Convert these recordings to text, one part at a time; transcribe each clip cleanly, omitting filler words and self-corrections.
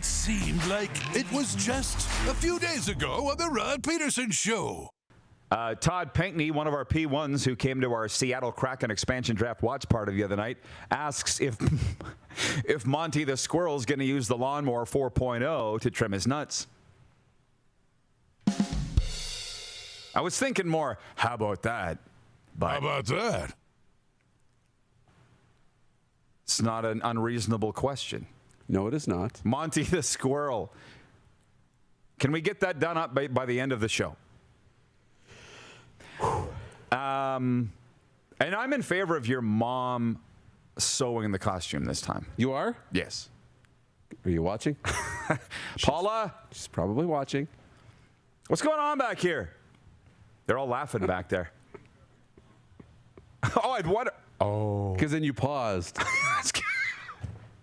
It seemed like it was just a few days ago on the Rod Pedersen Show. Todd Pinkney, one of our P1s who came to our Seattle Kraken expansion draft watch party the other night, asks if Monty the Squirrel's going to use the lawnmower 4.0 to trim his nuts. I was thinking more, how about that? But How about that? it's not an unreasonable question. No, it is not. Monty the Squirrel. Can we get that done up by the end of the show? And I'm in favor of your mom sewing the costume this time. You are? Yes. Are you watching? Paula? She's probably watching. What's going on back here? They're all laughing back there. Because then you paused.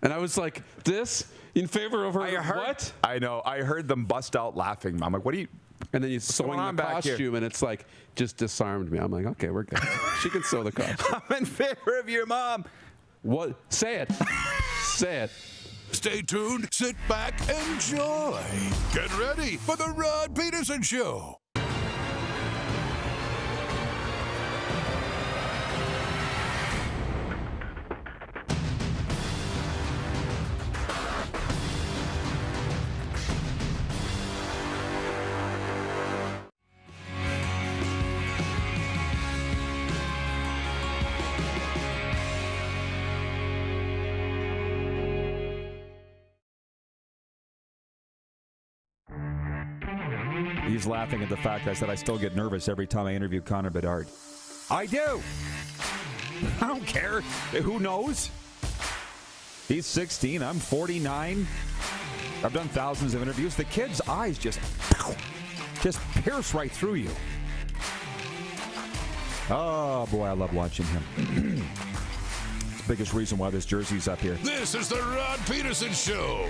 And I was like, this in favor of her? What? I know. I heard them bust out laughing. I'm like, what are you? And then you sewing the costume, and it's like, just disarmed me. I'm like, okay, we're good. She can sew the costume. I'm in favor of your mom. What? Say it. Say it. Stay tuned, sit back, enjoy. Get ready for the Rod Pedersen Show. He's laughing at the fact I said I still get nervous every time I interview Connor Bedard. I do. I don't care. Who knows? He's 16. I'm 49. I've done thousands of interviews. The kid's eyes just pierce right through you. Oh, boy, I love watching him. It's the biggest reason why this jersey's up here. This is the Rod Pedersen Show.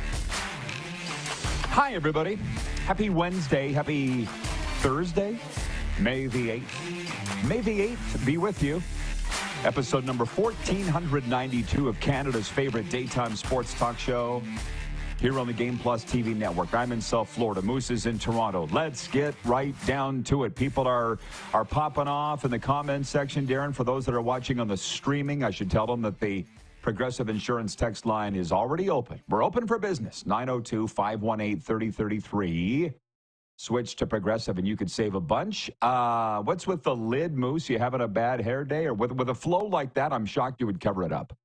Hi, everybody. Happy Wednesday. Happy Thursday, May the 8th. May the 8th be with you. Episode number 1492 of Canada's favorite daytime sports talk show here on the Game Plus TV network. I'm in South Florida. Moose is in Toronto. Let's get right down to it. People are popping off in the comments section, Darren. For those that are watching on the streaming, I should tell them that the Progressive Insurance text line is already open. We're open for business. 902-518-3033. Switch to Progressive and you could save a bunch. What's with the lid, Moose? You having a bad hair day? Or with a flow like that, I'm shocked you would cover it up.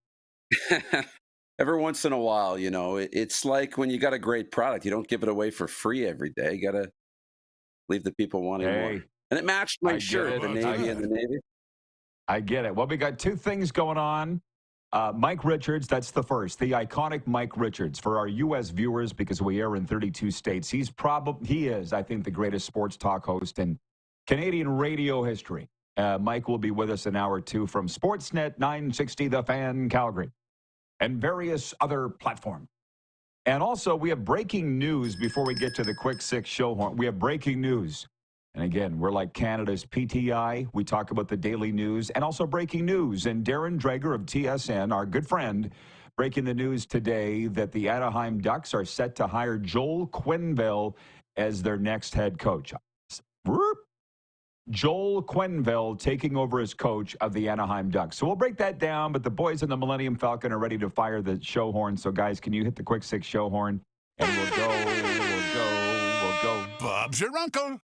Every once in a while, you know, it's like when you got a great product, you don't give it away for free every day. You got to leave the people wanting more. And it matched my shirt, the Navy and the Navy. I get it. Well, we got two things going on. Mike Richards, that's the first. The iconic Mike Richards. For our U.S. viewers, because we air in 32 states, he is, I think, the greatest sports talk host in Canadian radio history. Mike will be with us an hour or two from Sportsnet 960 The Fan Calgary and various other platforms. And also, we have breaking news before we get to the Quick Six show horn. We have breaking news. And again, we're like Canada's PTI. We talk about the daily news and also breaking news. And Darren Dreger of TSN, our good friend, breaking the news today that the Anaheim Ducks are set to hire Joel Quenneville as their next head coach. Joel Quenneville taking over as coach of the Anaheim Ducks. So we'll break that down, but the boys in the Millennium Falcon are ready to fire the show horn. So, guys, can you hit the Quick Six show horn? And we'll go. Bob's your uncle.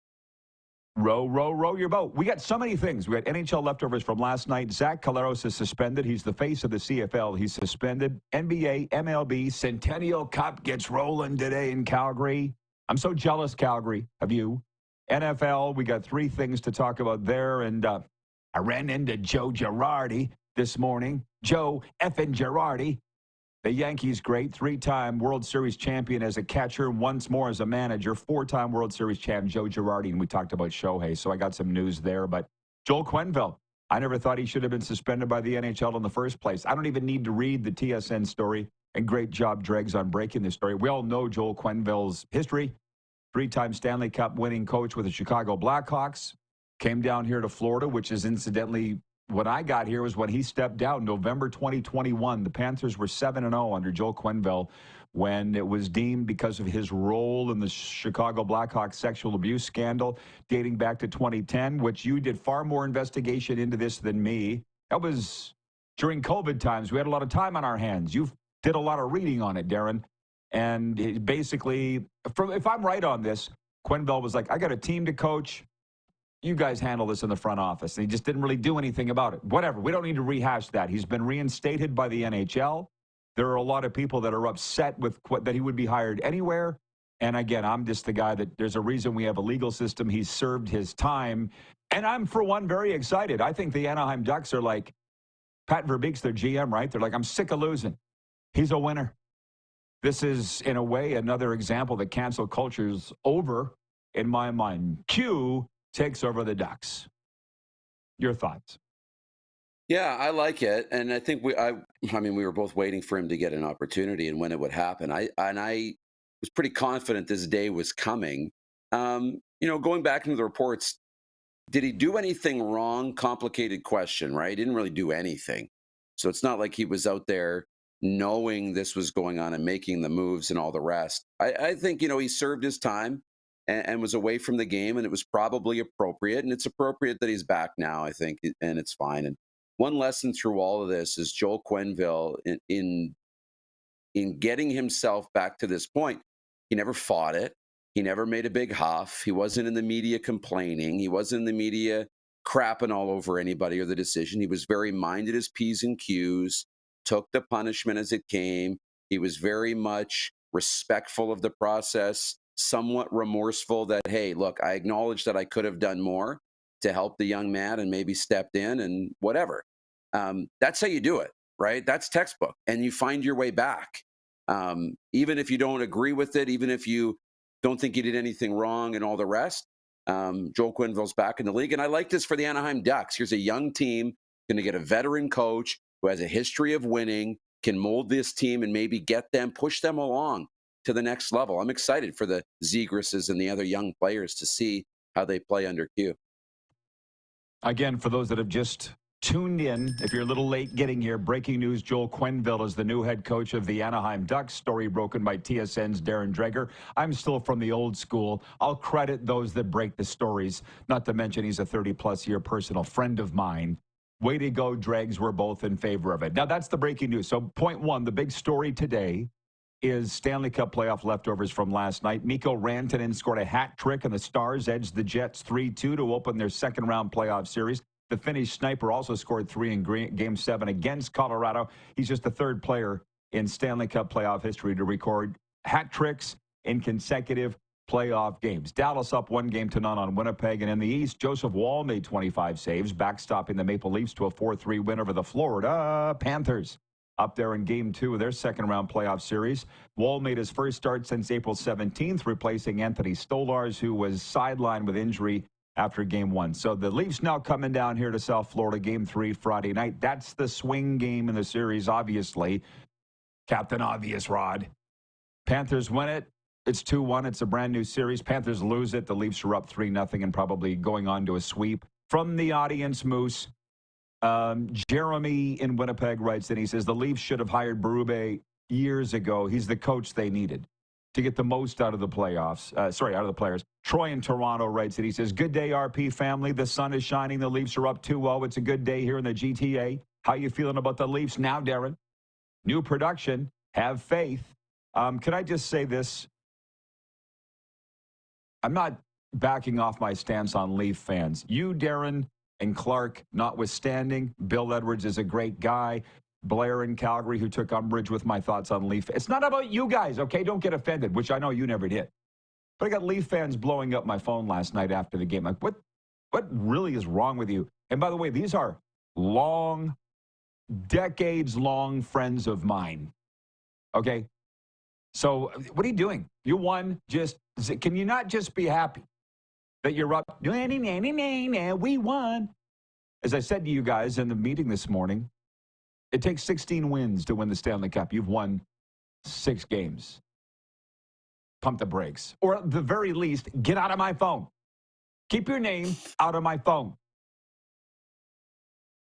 Row, row, row your boat. We got so many things. We got NHL leftovers from last night. Zach Collaros is suspended. He's the face of the CFL. He's suspended. NBA, MLB, Centennial Cup gets rolling today in Calgary. I'm so jealous, Calgary, of you. NFL, we got three things to talk about there. And I ran into Joe Girardi this morning. Joe effing Girardi. The Yankees great, three-time World Series champion as a catcher, once more as a manager, four-time World Series champ Joe Girardi, and we talked about Shohei, so I got some news there. But Joel Quenneville, I never thought he should have been suspended by the NHL in the first place. I don't even need to read the TSN story, and great job, Dregs, on breaking the story. We all know Joel Quenneville's history, three-time Stanley Cup winning coach with the Chicago Blackhawks, came down here to Florida, which is incidentally when I got here was when he stepped down, November 2021. The Panthers were 7-0 under Joel Quenneville when it was deemed because of his role in the Chicago Blackhawks sexual abuse scandal dating back to 2010, which you did far more investigation into this than me. That was during COVID times. We had a lot of time on our hands. You did a lot of reading on it, Darren. And basically, if I'm right on this, Quenneville was like, I got a team to coach. You guys handle this in the front office. And he just didn't really do anything about it. Whatever. We don't need to rehash that. He's been reinstated by the NHL. There are a lot of people that are upset with that he would be hired anywhere. And again, I'm just the guy that there's a reason we have a legal system. He's served his time. And I'm, for one, very excited. I think the Anaheim Ducks are like, Pat Verbeek's their GM, right? They're like, I'm sick of losing. He's a winner. This is, in a way, another example that cancel culture's over, in my mind. Q takes over the Ducks. Your thoughts? Yeah, I like it, and I think we were both waiting for him to get an opportunity and when it would happen. I was pretty confident this day was coming. Going back into the reports, did he do anything wrong? Complicated question, right? He didn't really do anything, so it's not like he was out there knowing this was going on and making the moves and all the rest. I think he served his time and was away from the game, and it was probably appropriate, and it's appropriate that he's back now, I think, and it's fine. And one lesson through all of this is Joel Quenneville in getting himself back to this point. He never fought it. He never made a big huff. He wasn't in the media complaining. He wasn't in the media crapping all over anybody or the decision. He was very minded his P's and Q's, took the punishment as it came. He was very much respectful of the process, somewhat remorseful that, hey, look, I acknowledge that I could have done more to help the young man and maybe stepped in and whatever. That's how you do it, right? That's textbook. And you find your way back. Even if you don't agree with it, even if you don't think you did anything wrong and all the rest, Joel Quenneville's back in the league. And I like this for the Anaheim Ducks. Here's a young team, going to get a veteran coach who has a history of winning, can mold this team and maybe push them along to the next level. I'm excited for the Zegras and the other young players to see how they play under Q. Again, for those that have just tuned in, if you're a little late getting here, breaking news, Joel Quenneville is the new head coach of the Anaheim Ducks. Story broken by TSN's Darren Dreger. I'm still from the old school. I'll credit those that break the stories, not to mention he's a 30-plus year personal friend of mine. Way to go, Dregs. We're both in favor of it. Now, that's the breaking news. So, point one, the big story today is Stanley Cup playoff leftovers from last night. Mikko Rantanen scored a hat trick, and the Stars edged the Jets 3-2 to open their second-round playoff series. The Finnish sniper also scored 3 in Game 7 against Colorado. He's just the third player in Stanley Cup playoff history to record hat tricks in consecutive playoff games. Dallas up 1-0 on Winnipeg. And in the East, Joseph Woll made 25 saves, backstopping the Maple Leafs to a 4-3 win over the Florida Panthers. Up there in Game 2 of their second-round playoff series. Woll made his first start since April 17th, replacing Anthony Stolarz, who was sidelined with injury after Game 1. So the Leafs now coming down here to South Florida, Game 3 Friday night. That's the swing game in the series, obviously. Captain Obvious, Rod. Panthers win it. It's 2-1. It's a brand-new series. Panthers lose it. The Leafs are up 3-0 and probably going on to a sweep. From the audience, Moose, Jeremy in Winnipeg writes in, he says, the Leafs should have hired Berube years ago. He's the coach they needed to get the most out of the playoffs. Out of the players. Troy in Toronto writes it. He says, good day, RP family. The sun is shining. The Leafs are up 2-0. It's a good day here in the GTA. How you feeling about the Leafs now, Darren? New production. Have faith. Can I just say this? I'm not backing off my stance on Leaf fans. You, Darren, and Clark, notwithstanding, Bill Edwards is a great guy. Blair in Calgary, who took umbrage with my thoughts on Leaf. It's not about you guys, okay? Don't get offended, which I know you never did. But I got Leaf fans blowing up my phone last night after the game. Like, what really is wrong with you? And by the way, these are decades-long friends of mine, okay? So what are you doing? You won. Can you not just be happy that you're up? We won. As I said to you guys in the meeting this morning, it takes 16 wins to win the Stanley Cup. You've won 6 games. Pump the brakes. Or at the very least, get out of my phone. Keep your name out of my phone.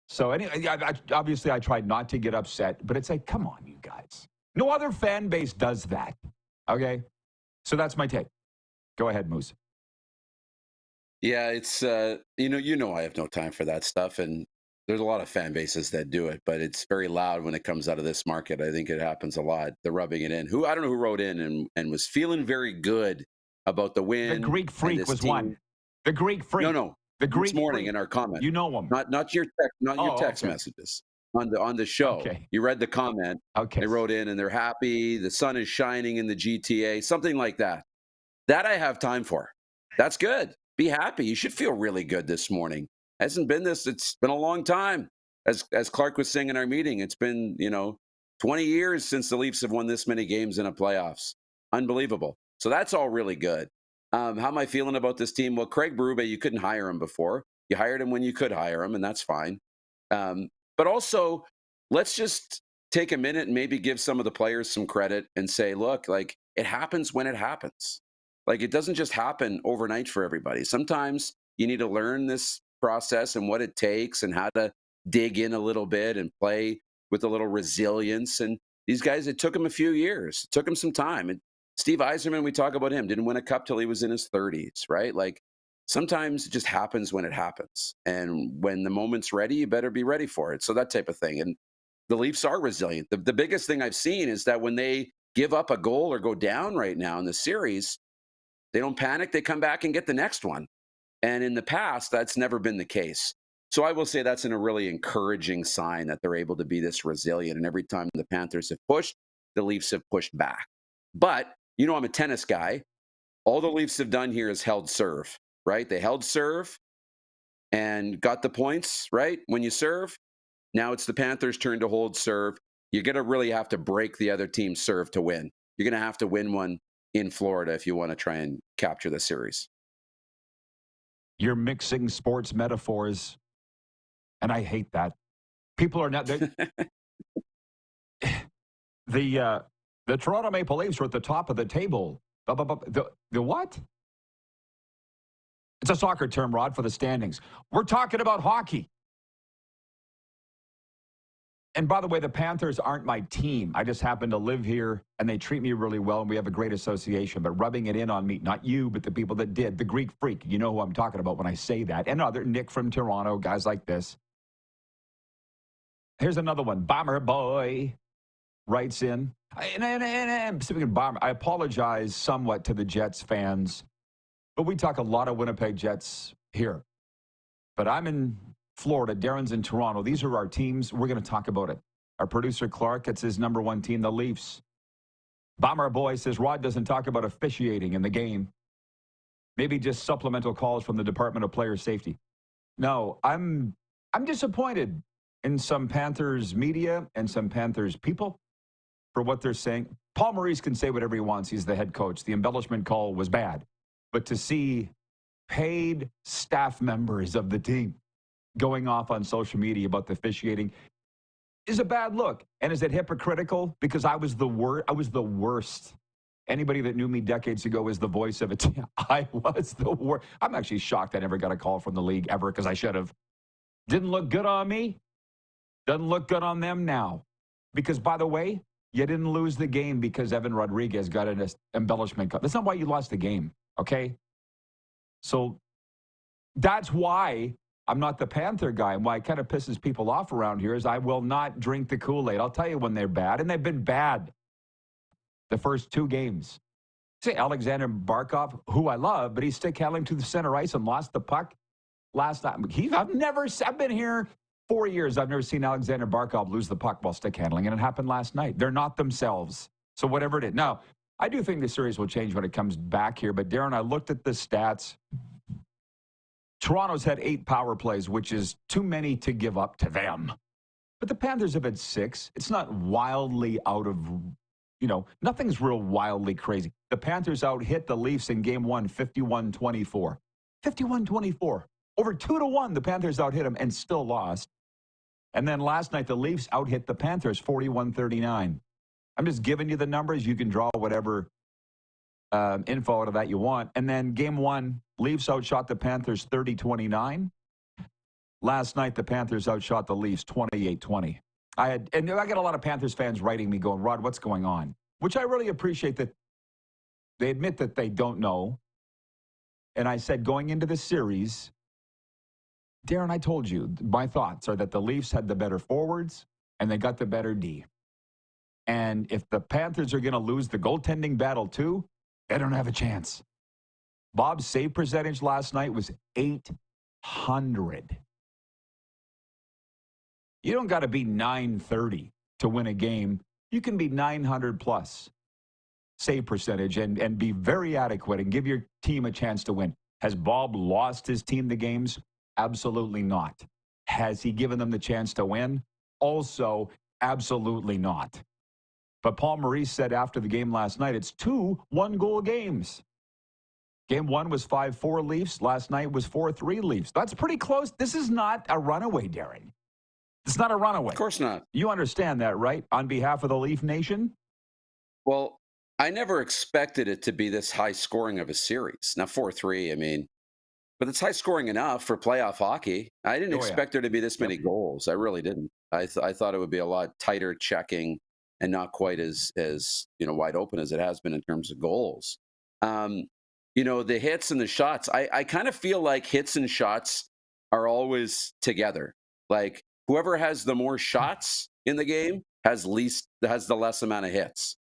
So anyway, obviously I tried not to get upset, but it's like, come on, you guys. No other fan base does that. Okay? So that's my take. Go ahead, Moose. Yeah, it's you know I have no time for that stuff, and there's a lot of fan bases that do it, but it's very loud when it comes out of this market. I think it happens a lot. The rubbing it in. I don't know who wrote in and was feeling very good about the win. The Greek Freak was one. The Greek Freak. No. The Greek this morning Freak. in our comment. You know him. Not your text messages. On the show. Okay. You read the comment. Okay. They wrote in and they're happy. The sun is shining in the GTA. Something like that. That I have time for. That's good. Be happy. You should feel really good this morning. Hasn't been this. It's been a long time. As Clark was saying in our meeting, it's been 20 years since the Leafs have won this many games in a playoffs. Unbelievable. So that's all really good. How am I feeling about this team? Well, Craig Berube, you couldn't hire him before. You hired him when you could hire him, and that's fine. But also, let's just take a minute and maybe give some of the players some credit and say, look, like, it happens when it happens. Like, it doesn't just happen overnight for everybody. Sometimes you need to learn this process and what it takes and how to dig in a little bit and play with a little resilience. And these guys, it took them a few years. It took them some time. And Steve Yzerman, we talk about him, didn't win a cup till he was in his 30s, right? Like, sometimes it just happens when it happens. And when the moment's ready, you better be ready for it. So that type of thing. And the Leafs are resilient. The biggest thing I've seen is that when they give up a goal or go down right now in the series, they don't panic. They come back and get the next one. And in the past, that's never been the case. So I will say that's a really encouraging sign that they're able to be this resilient. And every time the Panthers have pushed, the Leafs have pushed back. But, I'm a tennis guy. All the Leafs have done here is held serve, right? They held serve and got the points, right? When you serve, now it's the Panthers' turn to hold serve. You're going to really have to break the other team's serve to win. You're going to have to win one in Florida if you want to try and capture the series. You're mixing sports metaphors, and I hate that. People are not... The Toronto Maple Leafs are at the top of the table. The what? It's a soccer term, Rod, for the standings. We're talking about hockey. And by the way, the Panthers aren't my team. I just happen to live here, and they treat me really well, and we have a great association. But rubbing it in on me, not you, but the people that did, the Greek Freak, you know who I'm talking about when I say that, and other Nick from Toronto, guys like this. Here's another one. Bomber Boy writes in. And speaking of Bomber, I apologize somewhat to the Jets fans, but we talk a lot of Winnipeg Jets here. But I'm in Florida. Darren's in Toronto. These are our teams. We're going to talk about it. Our producer, Clark, it's his number one team, the Leafs. Bomber Boy says Rod doesn't talk about officiating in the game. Maybe just supplemental calls from the Department of Player Safety. No, I'm disappointed in some Panthers media and some Panthers people for what they're saying. Paul Maurice can say whatever he wants. He's the head coach. The embellishment call was bad. But to see paid staff members of the team going off on social media about the officiating is a bad look. And is it hypocritical? Because I was the worst. Anybody that knew me decades ago was the voice of a team. I was the worst. I'm actually shocked I never got a call from the league ever because I should have. Didn't look good on me. Doesn't look good on them now. Because, by the way, you didn't lose the game because Evan Rodriguez got an embellishment call. That's not why you lost the game, okay? So that's why I'm not the Panther guy, and why it kind of pisses people off around here is I will not drink the Kool-Aid. I'll tell you when they're bad, and they've been bad the first two games. See, Alexander Barkov, who I love, but he's stick handling to the center ice and lost the puck last time. I've been here 4 years. I've never seen Alexander Barkov lose the puck while stick handling, and it happened last night. They're not themselves. So whatever it is. Now, I do think the series will change when it comes back here, but Darren, I looked at the stats. Toronto's had 8 power plays, which is too many to give up to them. But the Panthers have had 6. It's not wildly out of, nothing's real wildly crazy. The Panthers out-hit the Leafs in Game 1, 51-24. 51-24. Over 2-1, the Panthers out-hit them and still lost. And then last night, the Leafs out-hit the Panthers 41-39. I'm just giving you the numbers. You can draw whatever info out of that you want. And then Game 1, Leafs outshot the Panthers 30-29. Last night, the Panthers outshot the Leafs 28-20. And I got a lot of Panthers fans writing me going, Rod, what's going on? Which I really appreciate that they admit that they don't know. And I said, going into the series, Darren, I told you, my thoughts are that the Leafs had the better forwards and they got the better D. And if the Panthers are going to lose the goaltending battle too, they don't have a chance. Bob's save percentage last night was .800. You don't got to be .930 to win a game. You can be .900 plus save percentage and be very adequate and give your team a chance to win. Has Bob lost his team the games? Absolutely not. Has he given them the chance to win? Also, absolutely not. But Paul Maurice said after the game last night, it's 2 one-goal games. Game 1 was 5-4 Leafs. Last night was 4-3 Leafs. That's pretty close. This is not a runaway, Darren. It's not a runaway. Of course not. You understand that, right? On behalf of the Leaf Nation? Well, I never expected it to be this high scoring of a series. Now, 4-3, I mean, but it's high scoring enough for playoff hockey. I didn't expect there to be this many goals. I really didn't. I thought it would be a lot tighter checking and not quite as wide open as it has been in terms of goals. The hits and the shots, I kind of feel like hits and shots are always together. Like whoever has the more shots in the game has the less amount of hits.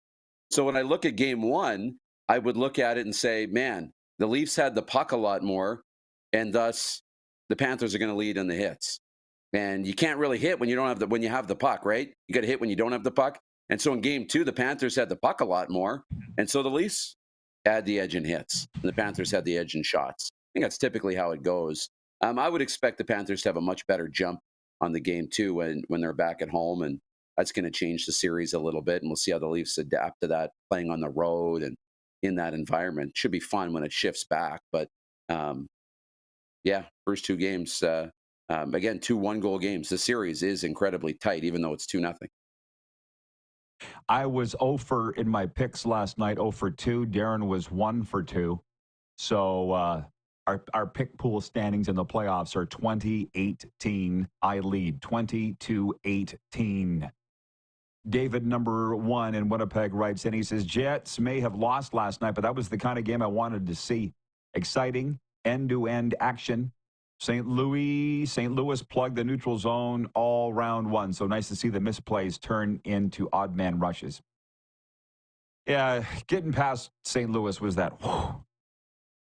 So when I look at game 1, I would look at it and say, man, the Leafs had the puck a lot more, and thus the Panthers are going to lead in the hits. And you can't really hit when you have the puck, right? You got to hit when you don't have the puck. And so in game 2, the Panthers had the puck a lot more, and so the Leafs had the edge in hits, and the Panthers had the edge in shots. I think that's typically how it goes. I would expect the Panthers to have a much better jump on the game 2 when they're back at home, and that's going to change the series a little bit, and we'll see how the Leafs adapt to that, playing on the road and in that environment. Should be fun when it shifts back, but first 2 games, again, 2 one-goal games. The series is incredibly tight, even though it's 2-0. I was 0 for in my picks last night, 0 for 2. Darren was 1 for 2. So our pick pool standings in the playoffs are 20-18. I lead 20-18. David, number 1 in Winnipeg, writes in. He says, Jets may have lost last night, but that was the kind of game I wanted to see. Exciting, end-to-end action. St. Louis plugged the neutral zone all round 1. So nice to see the misplays turn into odd man rushes. Yeah, getting past St. Louis was that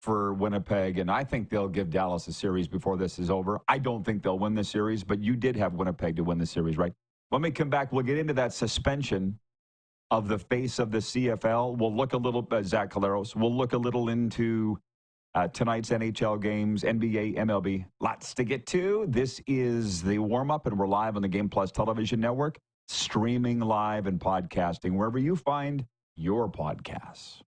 for Winnipeg. And I think they'll give Dallas a series before this is over. I don't think they'll win the series, but you did have Winnipeg to win the series, right? When we come back, we'll get into that suspension of the face of the CFL. We'll look a little, Zach Collaros, we'll look a little into tonight's NHL games, NBA, MLB. Lots to get to. This is the warm-up, and we're live on the Game Plus television network, streaming live and podcasting wherever you find your podcasts.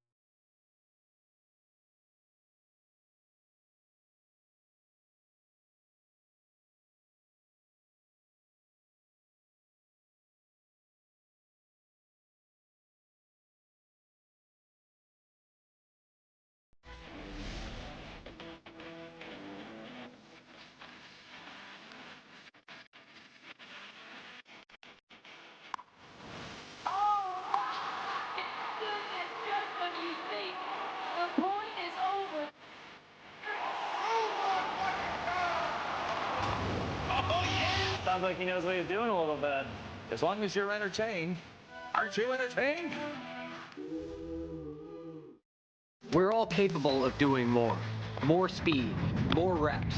Sounds like he knows what he's doing a little bit. As long as you're entertained. Aren't you entertained? We're all capable of doing more. More speed, more reps,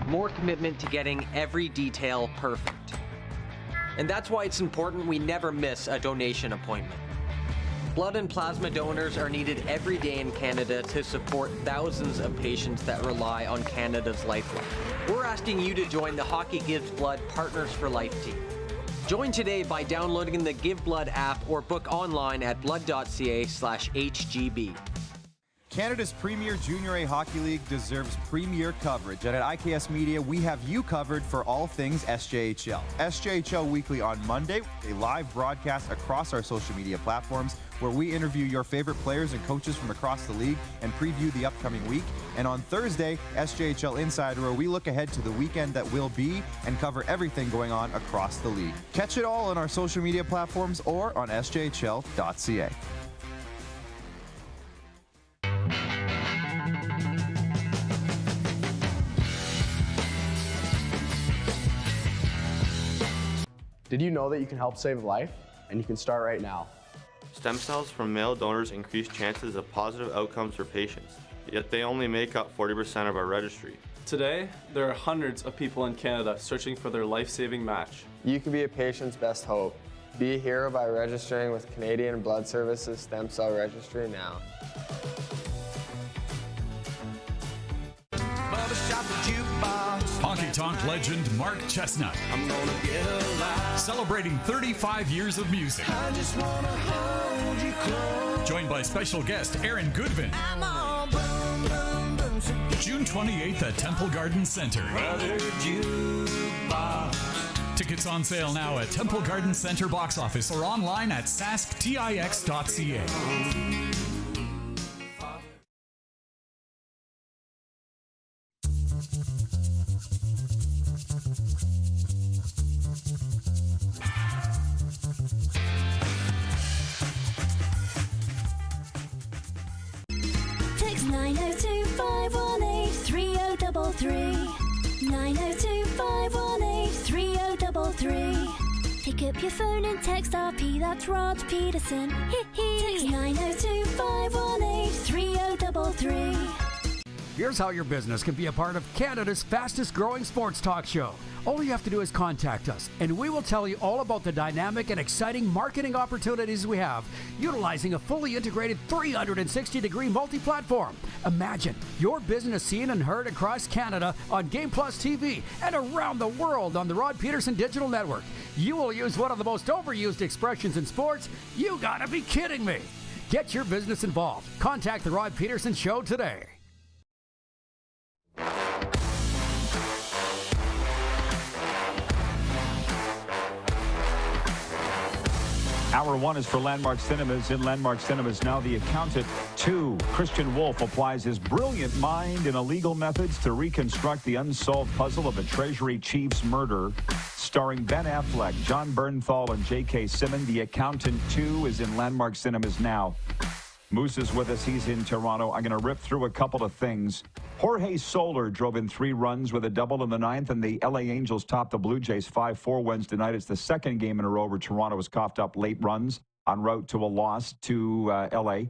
more commitment to getting every detail perfect. And that's why it's important we never miss a donation appointment. Blood and plasma donors are needed every day in Canada to support thousands of patients that rely on Canada's lifeline. We're asking you to join the Hockey Gives Blood Partners for Life team. Join today by downloading the Give Blood app or book online at blood.ca/HGB. Canada's premier Junior A Hockey League deserves premier coverage, and at IKS Media, we have you covered for all things SJHL. SJHL Weekly on Monday, a live broadcast across our social media platforms where we interview your favorite players and coaches from across the league and preview the upcoming week. And on Thursday, SJHL Insider, where we look ahead to the weekend that will be and cover everything going on across the league. Catch it all on our social media platforms or on sjhl.ca. Did you know that you can help save a life? And you can start right now. Stem cells from male donors increase chances of positive outcomes for patients, yet they only make up 40% of our registry. Today, there are hundreds of people in Canada searching for their life-saving match. You can be a patient's best hope. Be a hero by registering with Canadian Blood Services Stem Cell Registry now. Honky Tonk legend Mark Chestnut. I'm gonna get alive. Celebrating 35 years of music. I just wanna hold you close. Joined by special guest Aaron Goodvin. I'm all boom, boom, boom, so June 28th at Temple Garden Center. Tickets on sale now at Temple Garden Center box office or online at sasktix.ca. Text 902-518-3033. 902-518-3033. Pick up your phone and text RP, that's Rod Pedersen. Text 902-518-3033. Here's how your business can be a part of Canada's fastest growing sports talk show. All you have to do is contact us, and we will tell you all about the dynamic and exciting marketing opportunities we have, utilizing a fully integrated 360-degree multi-platform. Imagine your business seen and heard across Canada on Game Plus TV and around the world on the Rod Pedersen Digital Network. You will use one of the most overused expressions in sports. You gotta be kidding me. Get your business involved. Contact the Rod Pedersen Show today. Hour one is for Landmark Cinemas. In Landmark Cinemas now, The Accountant 2. Christian Wolf applies his brilliant mind and illegal methods to reconstruct the unsolved puzzle of a Treasury chief's murder. Starring Ben Affleck, John Bernthal, and J.K. Simmons, The Accountant 2 is in Landmark Cinemas now. Moose is with us. He's in Toronto. I'm going to rip through a couple of things. Jorge Soler drove in 3 runs with a double in the 9th, and the LA Angels topped the Blue Jays 5-4 Wednesday night. It's the second game in a row where Toronto has coughed up late runs en route to a loss to LA.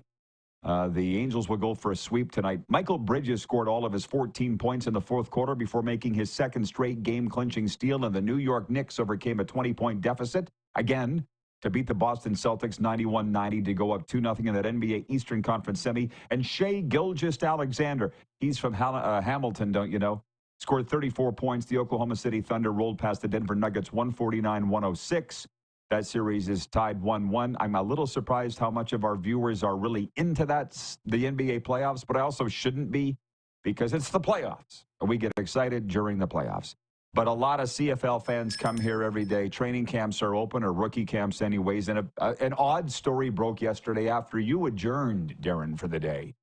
The Angels will go for a sweep tonight. Michael Bridges scored all of his 14 points in the fourth quarter before making his second straight game-clinching steal, and the New York Knicks overcame a 20-point deficit again to beat the Boston Celtics 91-90 to go up 2-0 in that NBA Eastern Conference semi. And Shai Gilgeous-Alexander, he's from Hamilton, don't you know? Scored 34 points. The Oklahoma City Thunder rolled past the Denver Nuggets 149-106. That series is tied 1-1. I'm a little surprised how much of our viewers are really into that, the NBA playoffs, but I also shouldn't be because it's the playoffs. We get excited during the playoffs. But a lot of CFL fans come here every day. Training camps are open, or rookie camps anyways. And an odd story broke yesterday after you adjourned, Darren, for the day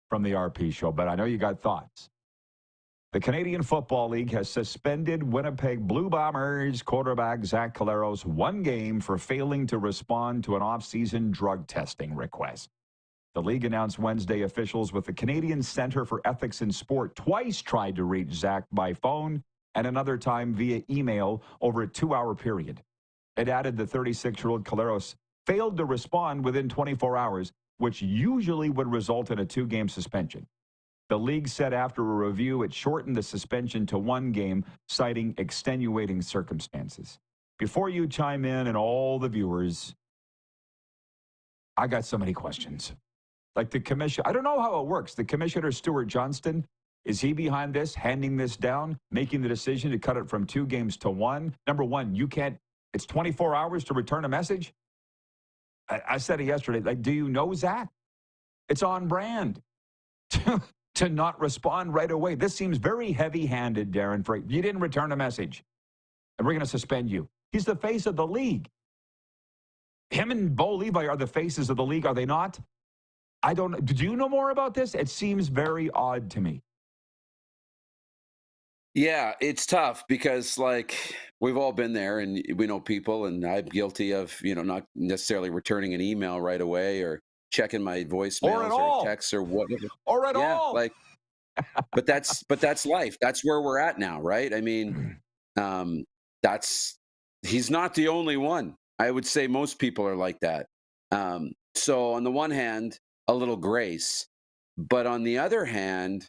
from the RP show. But I know you got thoughts. The Canadian Football League has suspended Winnipeg Blue Bombers quarterback Zach Collaros 1 game for failing to respond to an off-season drug testing request. The league announced Wednesday officials with the Canadian Centre for Ethics in Sport twice tried to reach Zach by phone and another time via email over a 2-hour period. It added the 36-year-old Collaros failed to respond within 24 hours, which usually would result in a 2-game suspension. The league said after a review, it shortened the suspension to 1 game, citing extenuating circumstances. Before you chime in and all the viewers, I got so many questions. Like the commission, I don't know how it works. The commissioner, Stuart Johnston, is he behind this, handing this down, making the decision to cut it from 2 games to 1? Number one, you can't, it's 24 hours to return a message. I said it yesterday, like, do you know Zach? It's on brand. to not respond right away. This seems very heavy-handed, Darren. You didn't return a message, and we're going to suspend you. He's the face of the league. Him and Bo Levi are the faces of the league, are they not? I don't know. Do you know more about this? It seems very odd to me. Yeah, it's tough because, like, we've all been there and we know people, and I'm guilty of, not necessarily returning an email right away or checking my voicemails or texts or whatever. Or at all. Like, but that's life. That's where we're at now, right? I mean, he's not the only one. I would say most people are like that. So on the one hand, a little grace, but on the other hand,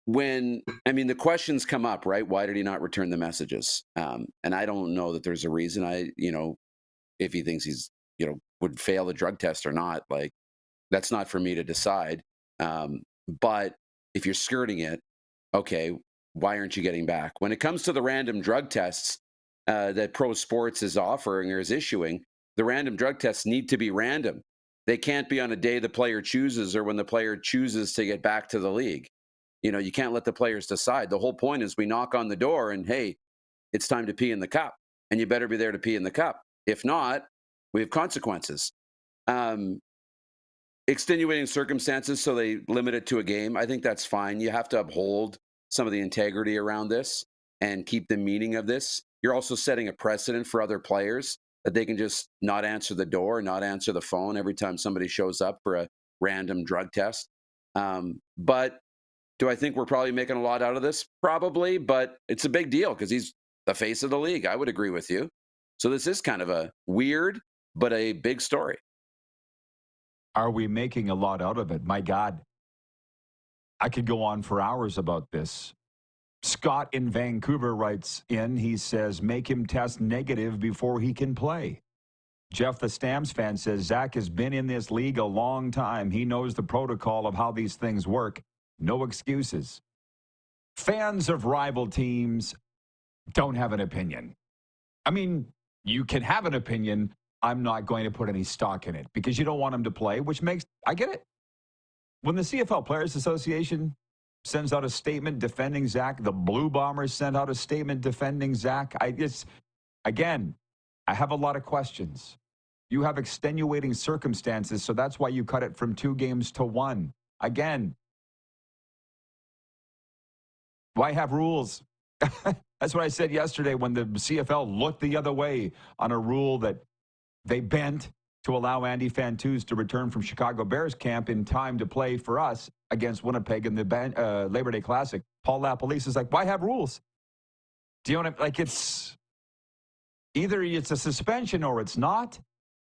the questions come up, right? Why did he not return the messages? And I don't know that there's a reason. If he thinks he's, would fail the drug test or not, like, that's not for me to decide. But if you're skirting it, okay, why aren't you getting back? When it comes to the random drug tests that Pro Sports is offering or is issuing, the random drug tests need to be random. They can't be on a day the player chooses or when the player chooses to get back to the league. You can't let the players decide. The whole point is we knock on the door and, hey, it's time to pee in the cup. And you better be there to pee in the cup. If not, we have consequences. Extenuating circumstances, so they limit it to a game. I think that's fine. You have to uphold some of the integrity around this and keep the meaning of this. You're also setting a precedent for other players that they can just not answer the door, not answer the phone every time somebody shows up for a random drug test. But do I think we're probably making a lot out of this? Probably, but it's a big deal because he's the face of the league. I would agree with you. So this is kind of a weird, but a big story. Are we making a lot out of it? My God. I could go on for hours about this. Scott in Vancouver writes in, he says, make him test negative before he can play. Jeff, the Stamps fan, says, Zach has been in this league a long time. He knows the protocol of how these things work. No excuses. Fans of rival teams don't have an opinion. I mean, you can have an opinion. I'm not going to put any stock in it because you don't want him to play, which makes, I get it. When the CFL Players Association sends out a statement defending Zach, the Blue Bombers sent out a statement defending Zach. I have a lot of questions. You have extenuating circumstances, so that's why you cut it from 2 games to 1. Again, why have rules? That's what I said yesterday when the CFL looked the other way on a rule that they bent to allow Andy Fantuz to return from Chicago Bears camp in time to play for us against Winnipeg in the Labor Day Classic. Paul LaPolice is like, why have rules? Do you know what I mean? Like, it's either it's a suspension or it's not.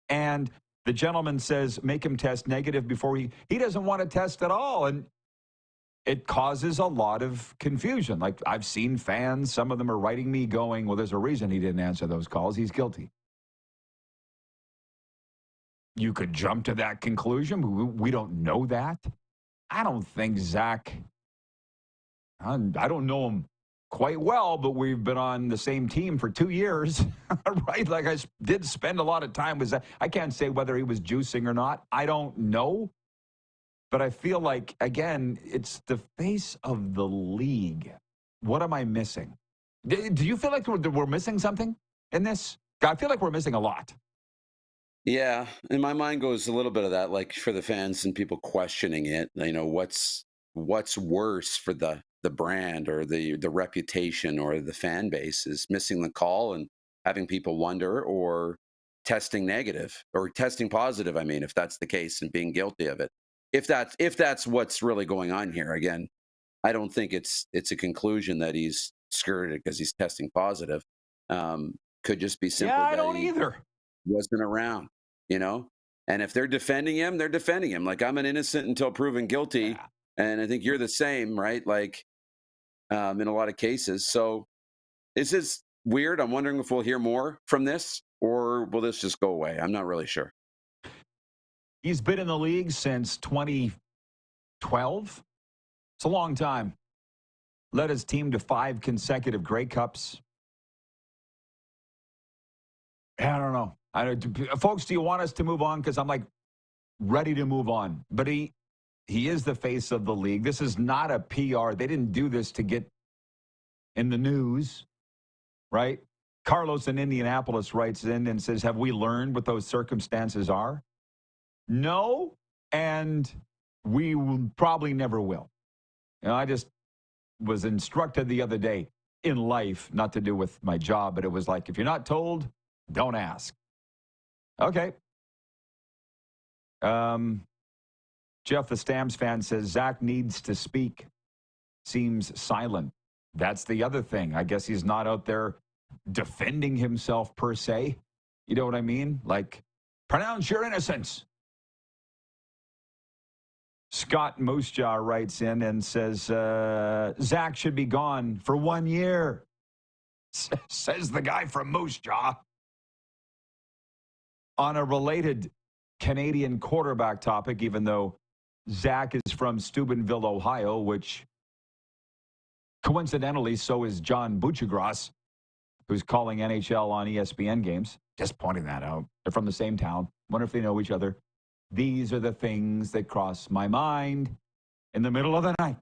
And the gentleman says, make him test negative before he doesn't want to test at all. And it causes a lot of confusion. Like, I've seen fans, some of them are writing me going, well, there's a reason he didn't answer those calls. He's guilty. You could jump to that conclusion. We don't know that. I don't think Zach, I don't know him quite well, but we've been on the same team for 2 years, right? Like, I did spend a lot of time with Zach. I can't say whether he was juicing or not. I don't know. But I feel like, again, it's the face of the league. What am I missing? Do you feel like we're missing something in this? I feel like we're missing a lot. Yeah, in my mind goes a little bit of that, like for the fans and people questioning it. What's worse for the brand or the reputation or the fan base is missing the call and having people wonder, or testing negative or testing positive. I mean, if that's the case and being guilty of it, if that's what's really going on here. Again, I don't think it's a conclusion that he's skirted because he's testing positive. Could just be simple. Yeah, I don't either. Wasn't around, and if they're defending him, they're defending him. Like, I'm an innocent until proven guilty. Yeah. And I think you're the same, right? Like, in a lot of cases. So this is weird. I'm wondering if we'll hear more from this, or will this just go away? I'm not really sure. He's been in the league since 2012. It's a long time. Led his team to 5 consecutive Grey Cups. I don't know. Folks, do you want us to move on? Because I'm like ready to move on. But he He is the face of the league. This is not a PR. They didn't do this to get in the news, right? Carlos in Indianapolis writes in and says, have we learned what those circumstances are? No, and we probably never will. I just was instructed the other day in life, not to do with my job, but it was like, if you're not told, don't ask. Okay. Jeff, the Stamps fan, says Zach needs to speak. Seems silent. That's the other thing. I guess he's not out there defending himself per se. You know what I mean? Like, pronounce your innocence. Scott Moosejaw writes in and says, Zach should be gone for 1 year, says the guy from Moosejaw. On a related Canadian quarterback topic, even though Zach is from Steubenville, Ohio, which coincidentally, so is John Buchagras, who's calling NHL on ESPN games. Just pointing that out. They're from the same town. Wonder if they know each other. These are the things that cross my mind in the middle of the night.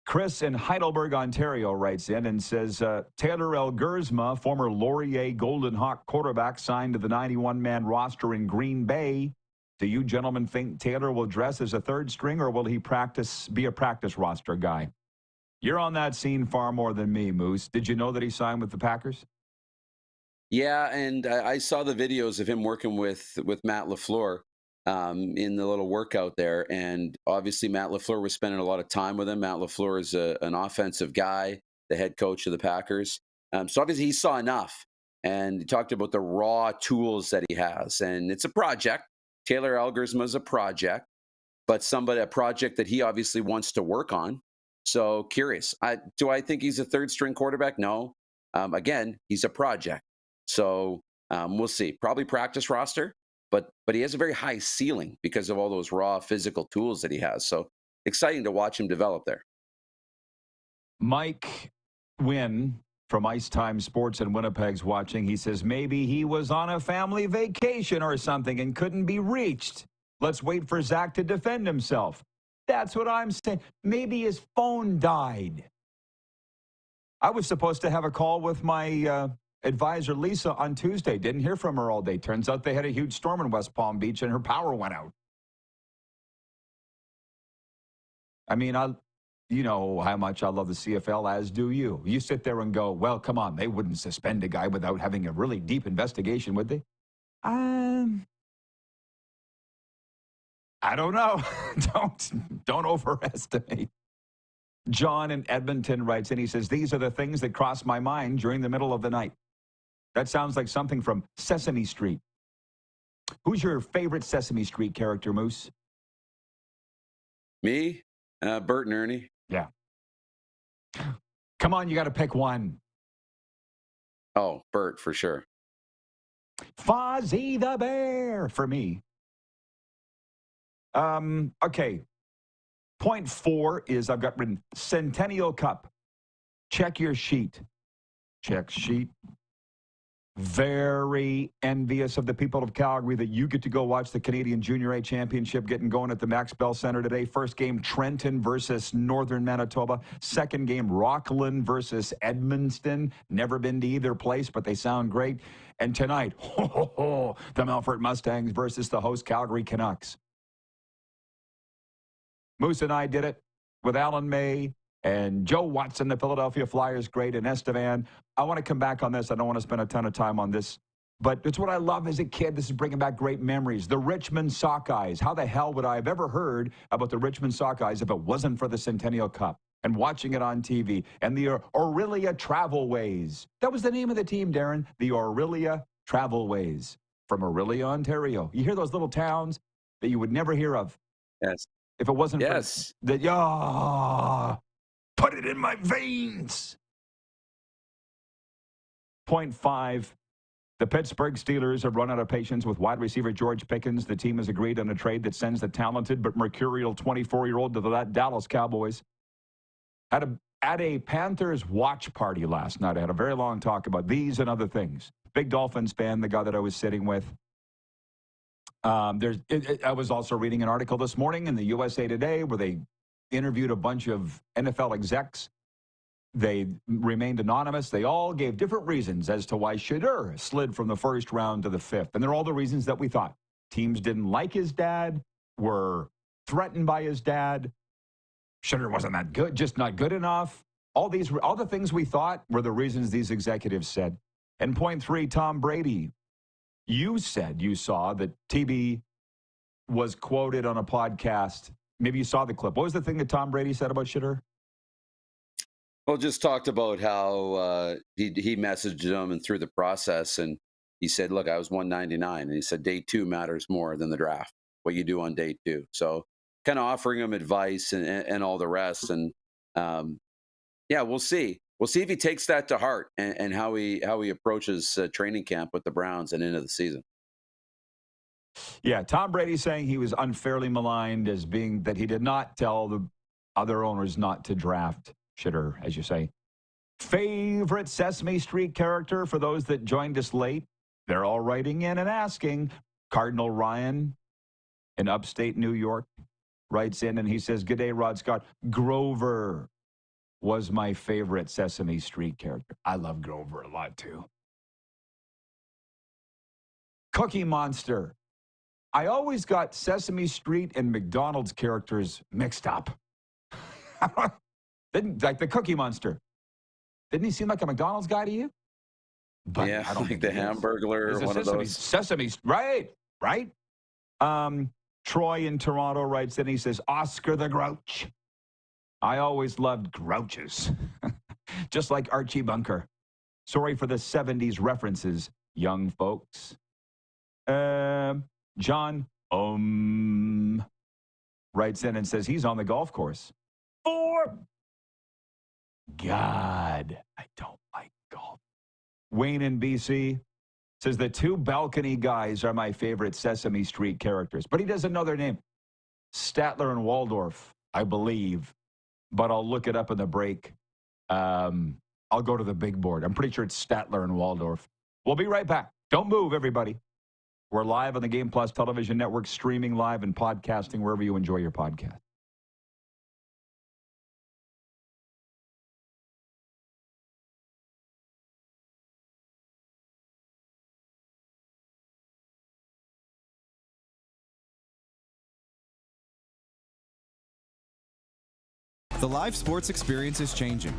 Chris in Heidelberg, Ontario writes in and says, Taylor Elgersma, former Laurier Golden Hawk quarterback, signed to the 91-man roster in Green Bay. Do you gentlemen think Taylor will dress as a third string, or will he be a practice roster guy? You're on that scene far more than me, Moose. Did you know that he signed with the Packers? Yeah, and I saw the videos of him working with Matt LaFleur in the little workout there. And obviously, Matt LaFleur was spending a lot of time with him. Matt LaFleur is an offensive guy, the head coach of the Packers. So obviously, he saw enough. And he talked about the raw tools that he has. And it's a project. Taylor Elgersma is a project, but a project that he obviously wants to work on. So curious. Do I think he's a third string quarterback? No. Again, he's a project. So we'll see. Probably practice roster, but he has a very high ceiling because of all those raw physical tools that he has. So exciting to watch him develop there. Mike Wynn from Ice Time Sports in Winnipeg's watching. He says maybe he was on a family vacation or something and couldn't be reached. Let's wait for Zach to defend himself. That's what I'm saying. Maybe his phone died. I was supposed to have a call with my advisor, Lisa, on Tuesday. Didn't hear from her all day. Turns out they had a huge storm in West Palm Beach and her power went out. I mean, you know how much I love the CFL, as do you. You sit there and go, well, come on, they wouldn't suspend a guy without having a really deep investigation, would they? I don't know. Don't overestimate. John in Edmonton writes in, he says, these are the things that cross my mind during the middle of the night. That sounds like something from Sesame Street. Who's your favorite Sesame Street character, Moose? Me? Bert and Ernie. Yeah. Come on, you got to pick one. Oh, Bert, for sure. Fozzie the Bear for me. Okay. Point 4 is I've got written Centennial Cup. Check your sheet. Check sheet. Very envious of the people of Calgary that you get to go watch the Canadian Junior A Championship getting going at the Max Bell Center today. First game, Trenton versus Northern Manitoba. Second game, Rockland versus Edmundston. Never been to either place, but they sound great. And tonight, the Melfort Mustangs versus the host Calgary Canucks. Moose and I did it with Alan May and Joe Watson, the Philadelphia Flyers great, and Estevan. I want to come back on this. I don't want to spend a ton of time on this, but it's what I love as a kid. This is bringing back great memories. The Richmond Sockeyes. How the hell would I have ever heard about the Richmond Sockeyes if it wasn't for the Centennial Cup and watching it on TV? And the Aurelia Travelways. That was the name of the team, Darren. The Aurelia Travelways from Aurelia, Ontario. You hear those little towns that you would never hear of. Yes. If it wasn't for the, put it in my veins. Point 5, the Pittsburgh Steelers have run out of patience with wide receiver George Pickens. The team has agreed on a trade that sends the talented but mercurial 24-year-old to the Dallas Cowboys. At a Panthers watch party last night, I had a very long talk about these and other things. Big Dolphins fan, the guy that I was sitting with, I was also reading an article this morning in the USA Today where they interviewed a bunch of NFL execs. They remained anonymous. They all gave different reasons as to why Shedeur slid from the first round to the fifth. And they're all the reasons that we thought. Teams didn't like his dad, were threatened by his dad. Shedeur wasn't that good, just not good enough. All the things we thought were the reasons these executives said. And point three, Tom Brady. You said you saw that TB was quoted on a podcast. Maybe you saw the clip. What was the thing that Tom Brady said about Shedeur? Well, just talked about how he messaged him and through the process, and he said, look, I was 199. And he said, day two matters more than the draft, what you do on day two. So kind of offering him advice and all the rest. And yeah, we'll see. We'll see if he takes that to heart and how he approaches training camp with the Browns and into the season. Yeah, Tom Brady saying he was unfairly maligned as being that he did not tell the other owners not to draft Shedeur, as you say. Favorite Sesame Street character for those that joined us late? They're all writing in and asking. Cardinal Ryan in upstate New York writes in and he says, good day, Rod Scott. Grover was my favorite Sesame Street character. I love Grover a lot, too. Cookie Monster. I always got Sesame Street and McDonald's characters mixed up. Didn't like the Cookie Monster. Didn't he seem like a McDonald's guy to you? But yeah, I don't think the Hamburglar, one of those. Sesame, right. Troy in Toronto writes in, he says, Oscar the Grouch. I always loved grouches. Just like Archie Bunker. Sorry for the 70s references, young folks. John writes in and says he's on the golf course. 4. God, I don't like golf. Wayne in BC says the 2 balcony guys are my favorite Sesame Street characters, but he doesn't know their name. Statler and Waldorf, I believe, but I'll look it up in the break. I'll go to the big board. I'm pretty sure it's Statler and Waldorf. We'll be right back. Don't move, everybody. We're live on the Game Plus Television Network, streaming live and podcasting wherever you enjoy your podcast. The live sports experience is changing.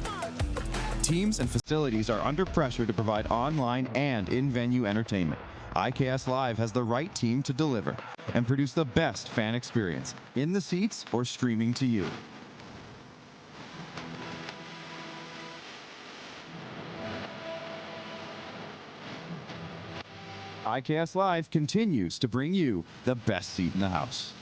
Teams and facilities are under pressure to provide online and in-venue entertainment. IKS Live has the right team to deliver and produce the best fan experience in the seats or streaming to you. IKS Live continues to bring you the best seat in the house.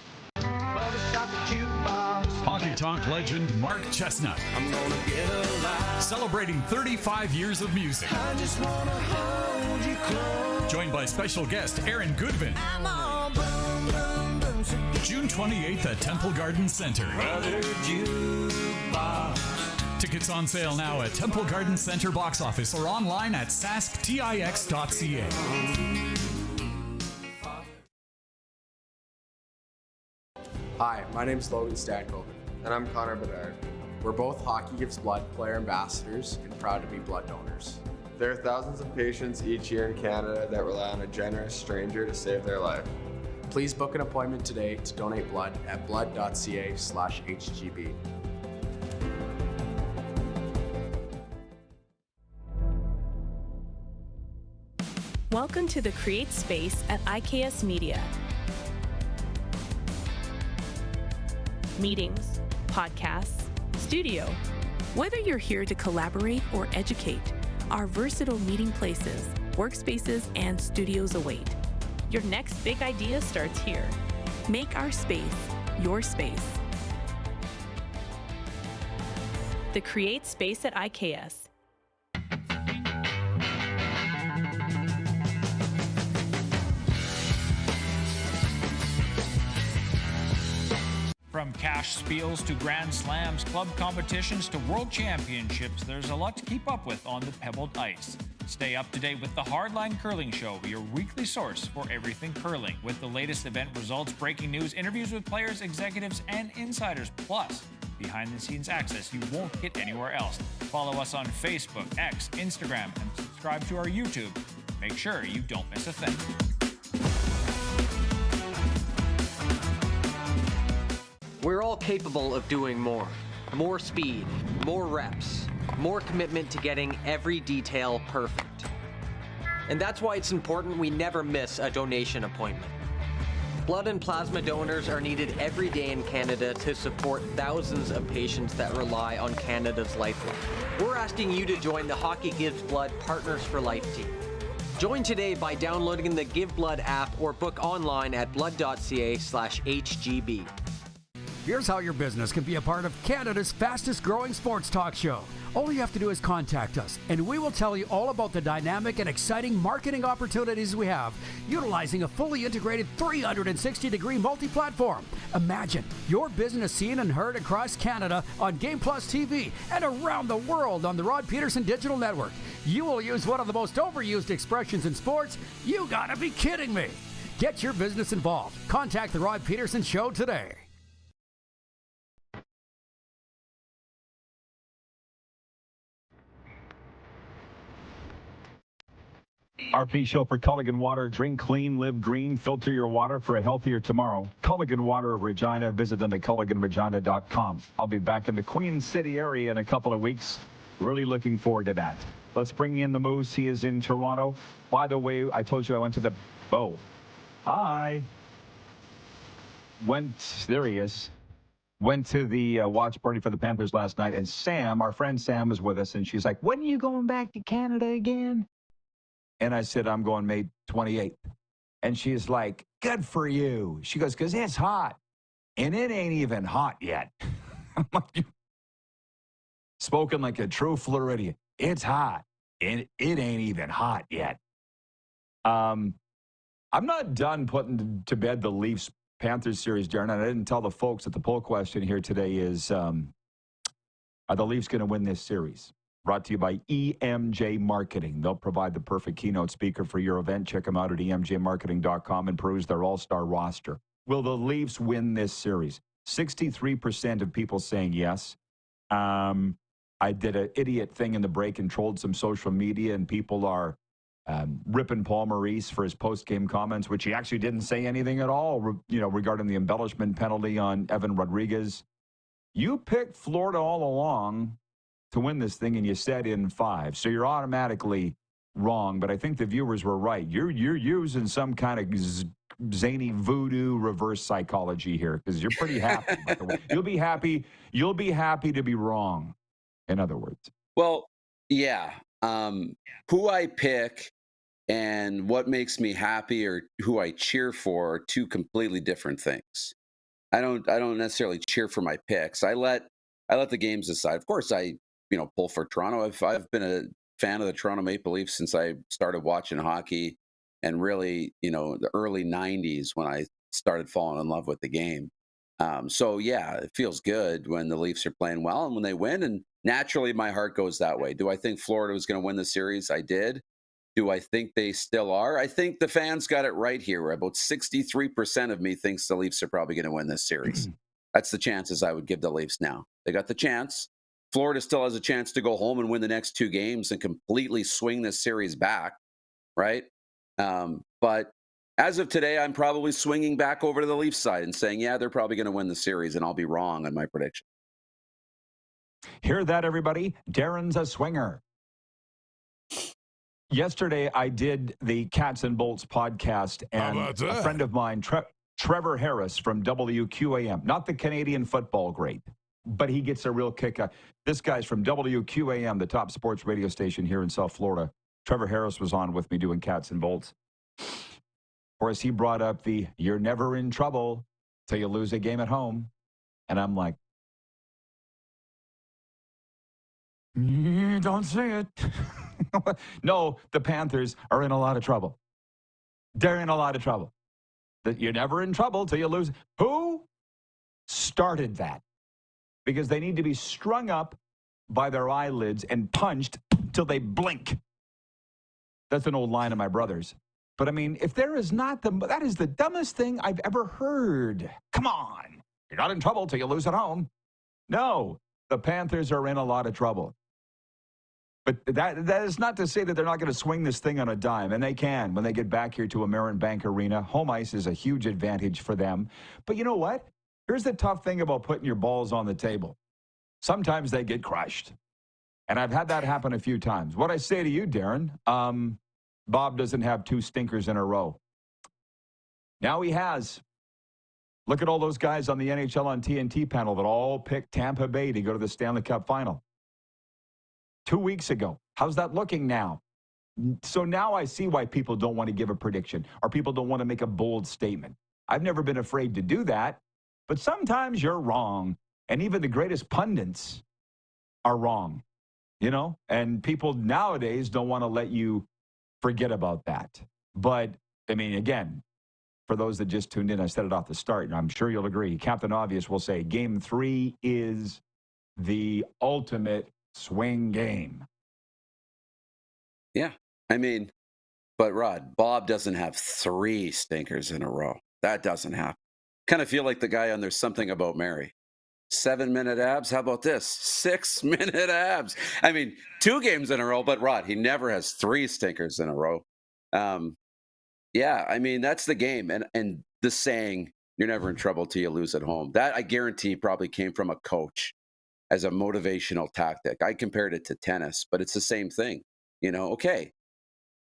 Honky Tonk legend Mark Chestnut. I'm gonna get alive. Celebrating 35 years of music. I just wanna hold you close. Joined by special guest Aaron Goodvin. I'm all boom, boom, boom. June 28th at Temple Garden Center. Tickets on sale now at Temple Garden Center box office or online at sasktix.ca. Hi, my name's Logan Stankoven. And I'm Connor Bedard. We're both Hockey Gives Blood player ambassadors and proud to be blood donors. There are thousands of patients each year in Canada that rely on a generous stranger to save their life. Please book an appointment today to donate blood at blood.ca/HGB. Welcome to the Create Space at IKS Media. Meetings, podcasts, studio. Whether you're here to collaborate or educate, our versatile meeting places, workspaces, and studios await. Your next big idea starts here. Make our space your space. The Create Space at IKS. From cash spiels to grand slams, club competitions to world championships, there's a lot to keep up with on the pebbled ice. Stay up to date with the Hardline Curling Show, your weekly source for everything curling, with the latest event results, breaking news, interviews with players, executives, and insiders, plus behind-the-scenes access you won't get anywhere else. Follow us on Facebook, X, Instagram, and subscribe to our YouTube. Make sure you don't miss a thing. We're all capable of doing more. More speed, more reps, more commitment to getting every detail perfect. And that's why it's important we never miss a donation appointment. Blood and plasma donors are needed every day in Canada to support thousands of patients that rely on Canada's lifeline. We're asking you to join the Hockey Gives Blood Partners for Life team. Join today by downloading the Give Blood app or book online at blood.ca/HGB. Here's how your business can be a part of Canada's fastest growing sports talk show. All you have to do is contact us, and we will tell you all about the dynamic and exciting marketing opportunities we have, utilizing a fully integrated 360-degree multi-platform. Imagine your business seen and heard across Canada on Game Plus TV and around the world on the Rod Pedersen Digital Network. You will use one of the most overused expressions in sports. You gotta be kidding me. Get your business involved. Contact the Rod Pedersen Show today. RP show for Culligan Water. Drink clean, live green, filter your water for a healthier tomorrow. Culligan Water of Regina. Visit them at culliganregina.com. I'll be back in the Queen City area in a couple of weeks. Really looking forward to that. Let's bring in the Moose. He is in Toronto. By the way, I told you I went to the... Oh. Hi. There he is. Went to the watch party for the Panthers last night, and Sam, our friend Sam, is with us, and she's like, when are you going back to Canada again? And I said, I'm going May 28th. And she's like, good for you. She goes, because it's hot. And it ain't even hot yet. I'm like, spoken like a true Floridian. It's hot. And it ain't even hot yet. I'm not done putting to bed the Leafs-Panthers series, Darren. And I didn't tell the folks that the poll question here today is, are the Leafs going to win this series? Brought to you by EMJ Marketing. They'll provide the perfect keynote speaker for your event. Check them out at emjmarketing.com and peruse their all-star roster. Will the Leafs win this series? 63% of people saying yes. I did an idiot thing in the break and trolled some social media, and people are ripping Paul Maurice for his post-game comments, which he actually didn't say anything at all, regarding the embellishment penalty on Evan Rodriguez. You picked Florida all along to win this thing, and you said in 5. So you're automatically wrong, but I think the viewers were right. You're using some kind of zany voodoo reverse psychology here, because you're pretty happy. By the way. You'll be happy to be wrong, in other words. Well, yeah. Who I pick and what makes me happy or who I cheer for are two completely different things. I don't necessarily cheer for my picks. I let the games aside. Of course, I pull for Toronto. I've been a fan of the Toronto Maple Leafs since I started watching hockey, and really, the early 90s when I started falling in love with the game. So yeah, it feels good when the Leafs are playing well and when they win, and naturally my heart goes that way. Do I think Florida was going to win the series? I did. Do I think they still are? I think the fans got it right here. About 63% of me thinks the Leafs are probably going to win this series. That's the chances I would give the Leafs now. They got the chance. Florida still has a chance to go home and win the next 2 games and completely swing this series back, right? But as of today, I'm probably swinging back over to the Leafs side and saying, yeah, they're probably going to win the series, and I'll be wrong on my prediction. Hear that, everybody? Darren's a swinger. Yesterday, I did the Cats and Bolts podcast, and a friend of mine, Trevor Harris from WQAM, not the Canadian football great, but he gets a real kick out. This guy's from WQAM, the top sports radio station here in South Florida. Trevor Harris was on with me doing Cats and Bolts. Of course, he brought up the "you're never in trouble till you lose a game at home." And I'm like, don't say it. No, the Panthers are in a lot of trouble. They're in a lot of trouble. You're never in trouble till you lose. Who started that? Because they need to be strung up by their eyelids and punched till they blink. That's an old line of my brother's. But, I mean, if there is not that is the dumbest thing I've ever heard. Come on. You're not in trouble till you lose at home. No, the Panthers are in a lot of trouble. But that is not to say that they're not going to swing this thing on a dime, and they can when they get back here to American Bank Arena. Home ice is a huge advantage for them. But you know what? Here's the tough thing about putting your balls on the table. Sometimes they get crushed. And I've had that happen a few times. What I say to you, Darren, Bob doesn't have 2 stinkers in a row. Now he has. Look at all those guys on the NHL on TNT panel that all picked Tampa Bay to go to the Stanley Cup final. 2 weeks ago. How's that looking now? So now I see why people don't want to give a prediction or people don't want to make a bold statement. I've never been afraid to do that, but sometimes you're wrong. And even the greatest pundits are wrong, you know? And people nowadays don't want to let you forget about that. But, I mean, again, for those that just tuned in, I said it off the start, and I'm sure you'll agree. Captain Obvious will say Game 3 is the ultimate swing game. Yeah. I mean, but Rod, Bob doesn't have 3 stinkers in a row. That doesn't happen. Kind of feel like the guy on There's Something About Mary. 7-minute abs. How about this? 6-minute abs. I mean, 2 games in a row, but Rod, he never has 3 stinkers in a row. Yeah, I mean, that's the game. And the saying, you're never in trouble till you lose at home. That, I guarantee, probably came from a coach as a motivational tactic. I compared it to tennis, but it's the same thing. You know, okay,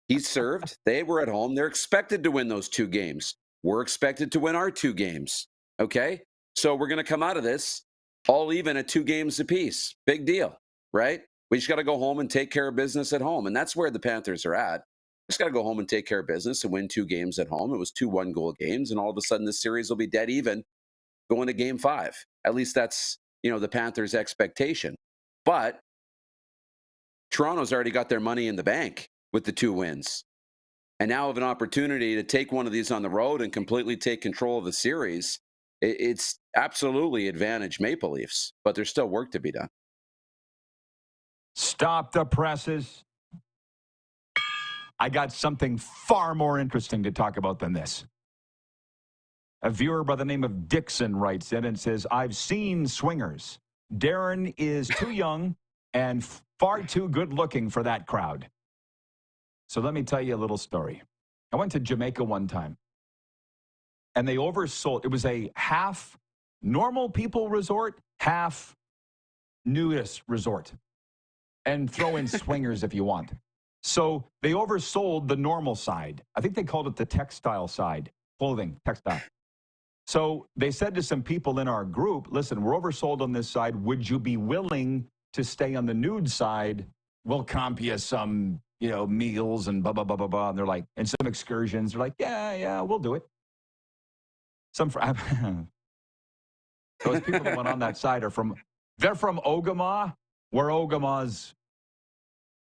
he served. They were at home. They're expected to win those 2 games. We're expected to win our 2 games. Okay, so we're going to come out of this all even at 2 games apiece. Big deal, right? We just got to go home and take care of business at home. And that's where the Panthers are at. Just got to go home and take care of business and win 2 games at home. It was 2 1-goal games, and all of a sudden this series will be dead even going to Game 5. At least that's, you know, the Panthers' expectation. But Toronto's already got their money in the bank with the 2 wins. And now have an opportunity to take one of these on the road and completely take control of the series. It's absolutely advantage Maple Leafs, but there's still work to be done. Stop the presses. I got something far more interesting to talk about than this. A viewer by the name of Dixon writes in and says, I've seen swingers. Darren is too young and far too good looking for that crowd. So let me tell you a little story. I went to Jamaica one time, and they oversold. It was a half normal people resort, half nudist resort. And throw in swingers if you want. So they oversold the normal side. I think they called it the textile side, clothing, textile. So they said to some people in our group, listen, we're oversold on this side. Would you be willing to stay on the nude side? We'll comp you some, you know, meals and blah, blah, blah, blah, blah. And they're like, and some excursions. They're like, yeah, we'll do it. Those people that went on that side they're from Ogama, where Ogama's,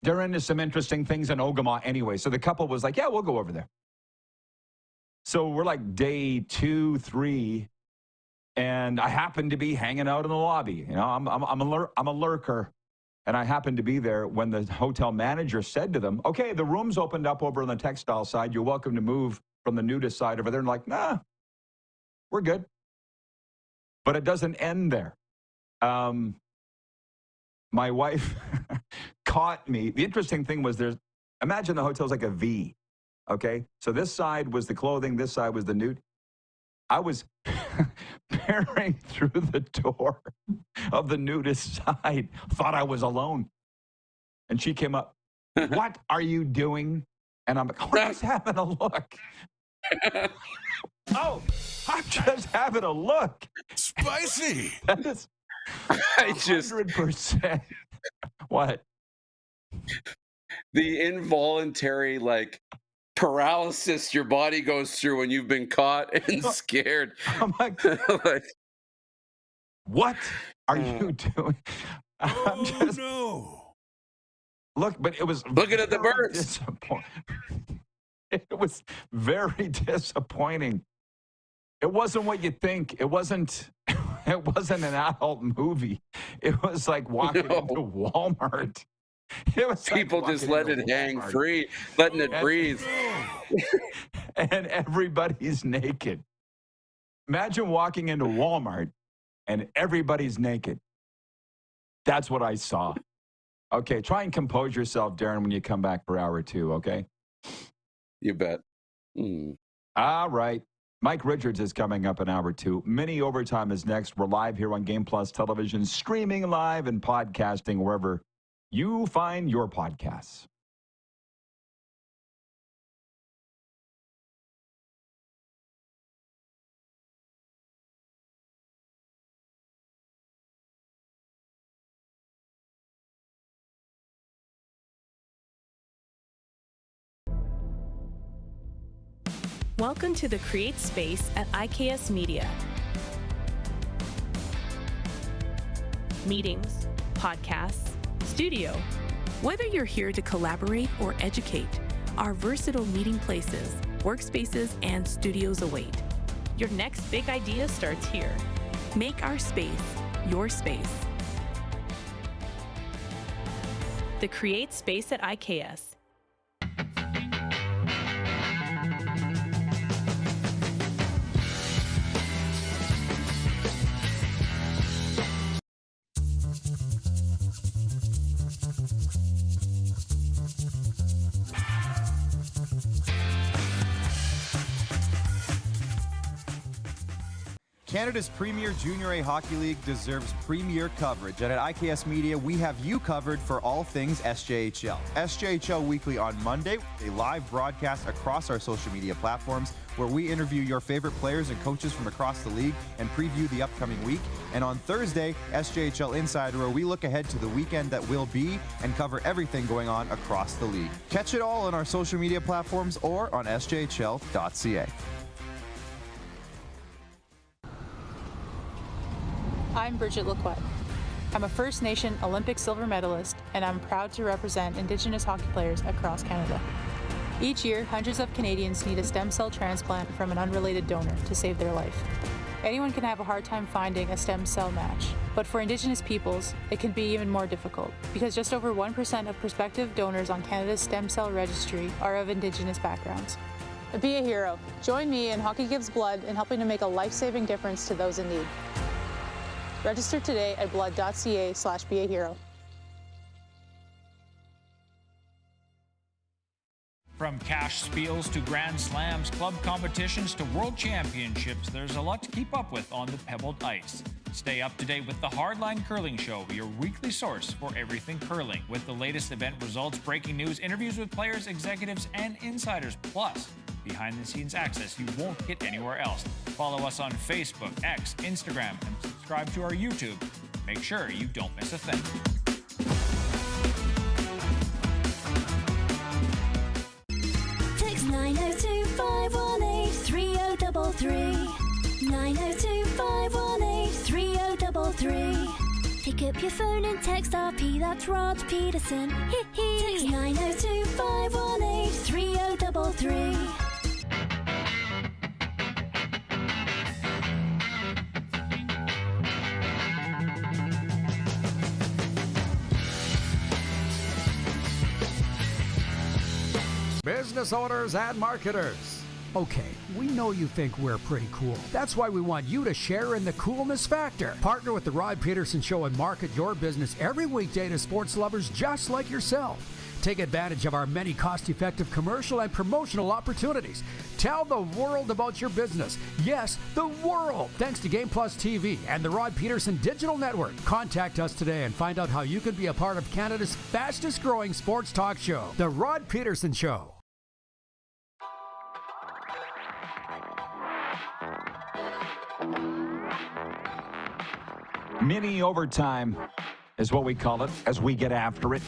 they're into some interesting things in Ogama anyway. So the couple was like, yeah, we'll go over there. So we're like day 2, 3, and I happen to be hanging out in the lobby. You know, I'm a lurker, and I happened to be there when the hotel manager said to them, okay, the room's opened up over on the textile side. You're welcome to move from the nudist side over there. And like, nah, we're good. But it doesn't end there. My wife caught me. The interesting thing was imagine the hotel's like a V, okay? So this side was the clothing, this side was the nude. I was peering through the door of the nudist side, thought I was alone. And she came up, what are you doing? And I'm like, oh, I'm just having a look. Oh, I'm just having a look. Spicy. That is 100%. What? The involuntary, like, paralysis your body goes through when you've been caught and scared. I'm like, what are you doing? No. Look, but it was looking at the birds. It was very disappointing. It wasn't what you think. It wasn't an adult movie. It was like walking into Walmart. It was People like just let it hang free, letting it breathe. And everybody's naked. Imagine walking into Walmart and everybody's naked. That's what I saw. Okay, try and compose yourself, Darren, when you come back for hour 2, okay? You bet. All right. Mike Richards is coming up in hour 2. Mini Overtime is next. We're live here on Game Plus Television, streaming live and podcasting wherever you find your podcasts. Welcome to the Create Space at IKS Media. Meetings, podcasts, studio. Whether you're here to collaborate or educate, our versatile meeting places, workspaces, and studios await. Your next big idea starts here. Make our space your space. The Create Space at IKS. Canada's premier Junior A Hockey League deserves premier coverage, and at IKS Media, we have you covered for all things SJHL. SJHL Weekly on Monday, a live broadcast across our social media platforms where we interview your favorite players and coaches from across the league and preview the upcoming week. And on Thursday, SJHL Insider, where we look ahead to the weekend that will be and cover everything going on across the league. Catch it all on our social media platforms or on sjhl.ca. I'm Bridget Lacquette. I'm a First Nation Olympic silver medalist, and I'm proud to represent Indigenous hockey players across Canada. Each year, hundreds of Canadians need a stem cell transplant from an unrelated donor to save their life. Anyone can have a hard time finding a stem cell match, but for Indigenous peoples, it can be even more difficult because just over 1% of prospective donors on Canada's stem cell registry are of Indigenous backgrounds. Be a hero. Join me in Hockey Gives Blood in helping to make a life-saving difference to those in need. Register today at blood.ca/beahero. From cash spiels to grand slams, club competitions to world championships, there's a lot to keep up with on the pebbled ice. Stay up to date with the Hardline Curling Show, your weekly source for everything curling, with the latest event results, breaking news, interviews with players, executives, and insiders, plus behind-the-scenes access you won't get anywhere else. Follow us on Facebook, X, Instagram, and subscribe to our YouTube. Make sure you don't miss a thing. Text 902-518-3033. 902-518-3033. Pick up your phone and text RP, that's Rod Pedersen. Text 902-518-3033. Business owners and marketers. Okay, we know you think we're pretty cool. That's why we want you to share in the coolness factor. Partner with the Rod Pedersen Show and market your business every weekday to sports lovers just like yourself. Take advantage of our many cost-effective commercial and promotional opportunities. Tell the world about your business. Yes, the world. Thanks to Game Plus TV and the Rod Pedersen Digital Network. Contact us today and find out how you can be a part of Canada's fastest-growing sports talk show, The Rod Pedersen Show. Mini Overtime is what we call it as we get after it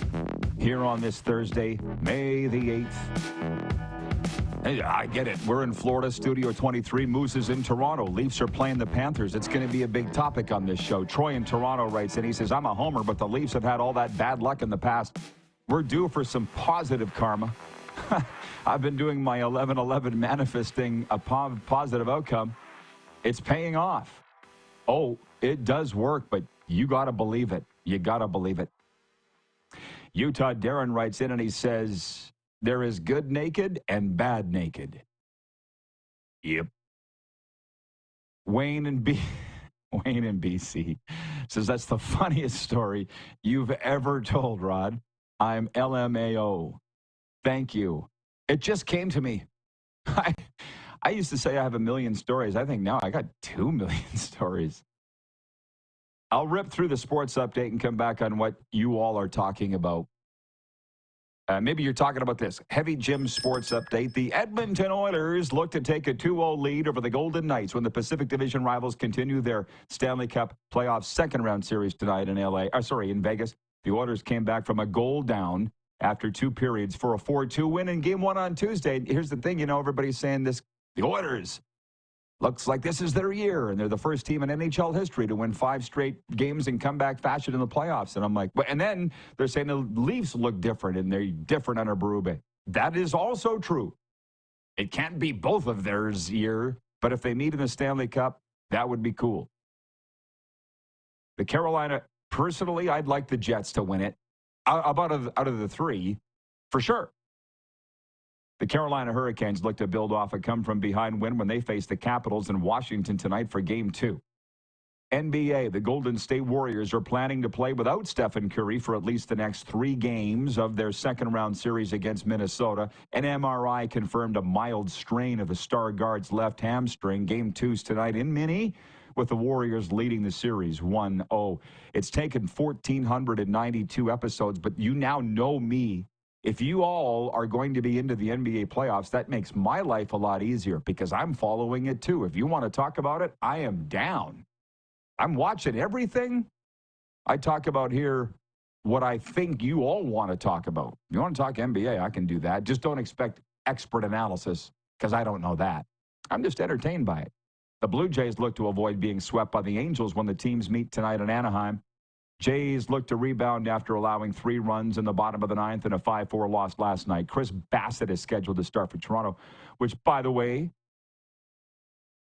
here on this Thursday, May the 8th. Hey, I get it. We're in Florida, Studio 23. Moose is in Toronto. Leafs are playing the Panthers. It's going to be a big topic on this show. Troy in Toronto writes, and he says, I'm a homer, but the Leafs have had all that bad luck in the past. We're due for some positive karma. I've been doing my 11-11 manifesting a positive outcome. It's paying off. Oh, it does work, but you got to believe it. You got to believe it. Utah Darren writes in and he says, there is good naked and bad naked. Yep. Wayne in BC says, that's the funniest story you've ever told, Rod. I'm LMAO. Thank you. It just came to me. I used to say I have 1 million stories. I think now I got 2 million stories. I'll rip through the sports update and come back on what you all are talking about. Maybe you're talking about this. Heavy Jim sports update. The Edmonton Oilers look to take a 2-0 lead over the Golden Knights when the Pacific Division rivals continue their Stanley Cup playoff second-round series tonight in in Vegas. The Oilers came back from a goal down after 2 periods for a 4-2 win in Game 1 on Tuesday. Here's the thing, everybody's saying this. The Oilers looks like this is their year, and they're the first team in NHL history to win 5 straight games in comeback fashion in the playoffs. And I'm like, and then they're saying the Leafs look different, and they're different under Berube. That is also true. It can't be both of theirs year, but if they meet in the Stanley Cup, that would be cool. The Carolina, personally, I'd like the Jets to win it. Out of the 3, for sure. The Carolina Hurricanes look to build off a come-from-behind win when they face the Capitals in Washington tonight for Game 2. NBA, the Golden State Warriors are planning to play without Stephen Curry for at least the next 3 games of their second-round series against Minnesota. An MRI confirmed a mild strain of the star guard's left hamstring. Game 2's tonight in Minnie, with the Warriors leading the series 1-0. It's taken 1,492 episodes, but you now know me. If you all are going to be into the NBA playoffs, that makes my life a lot easier because I'm following it too. If you want to talk about it, I am down. I'm watching everything. I talk about here what I think you all want to talk about. If you want to talk NBA, I can do that. Just don't expect expert analysis because I don't know that. I'm just entertained by it. The Blue Jays look to avoid being swept by the Angels when the teams meet tonight in Anaheim. Jays look to rebound after allowing 3 runs in the bottom of the 9th and a 5-4 loss last night. Chris Bassett is scheduled to start for Toronto, which, by the way,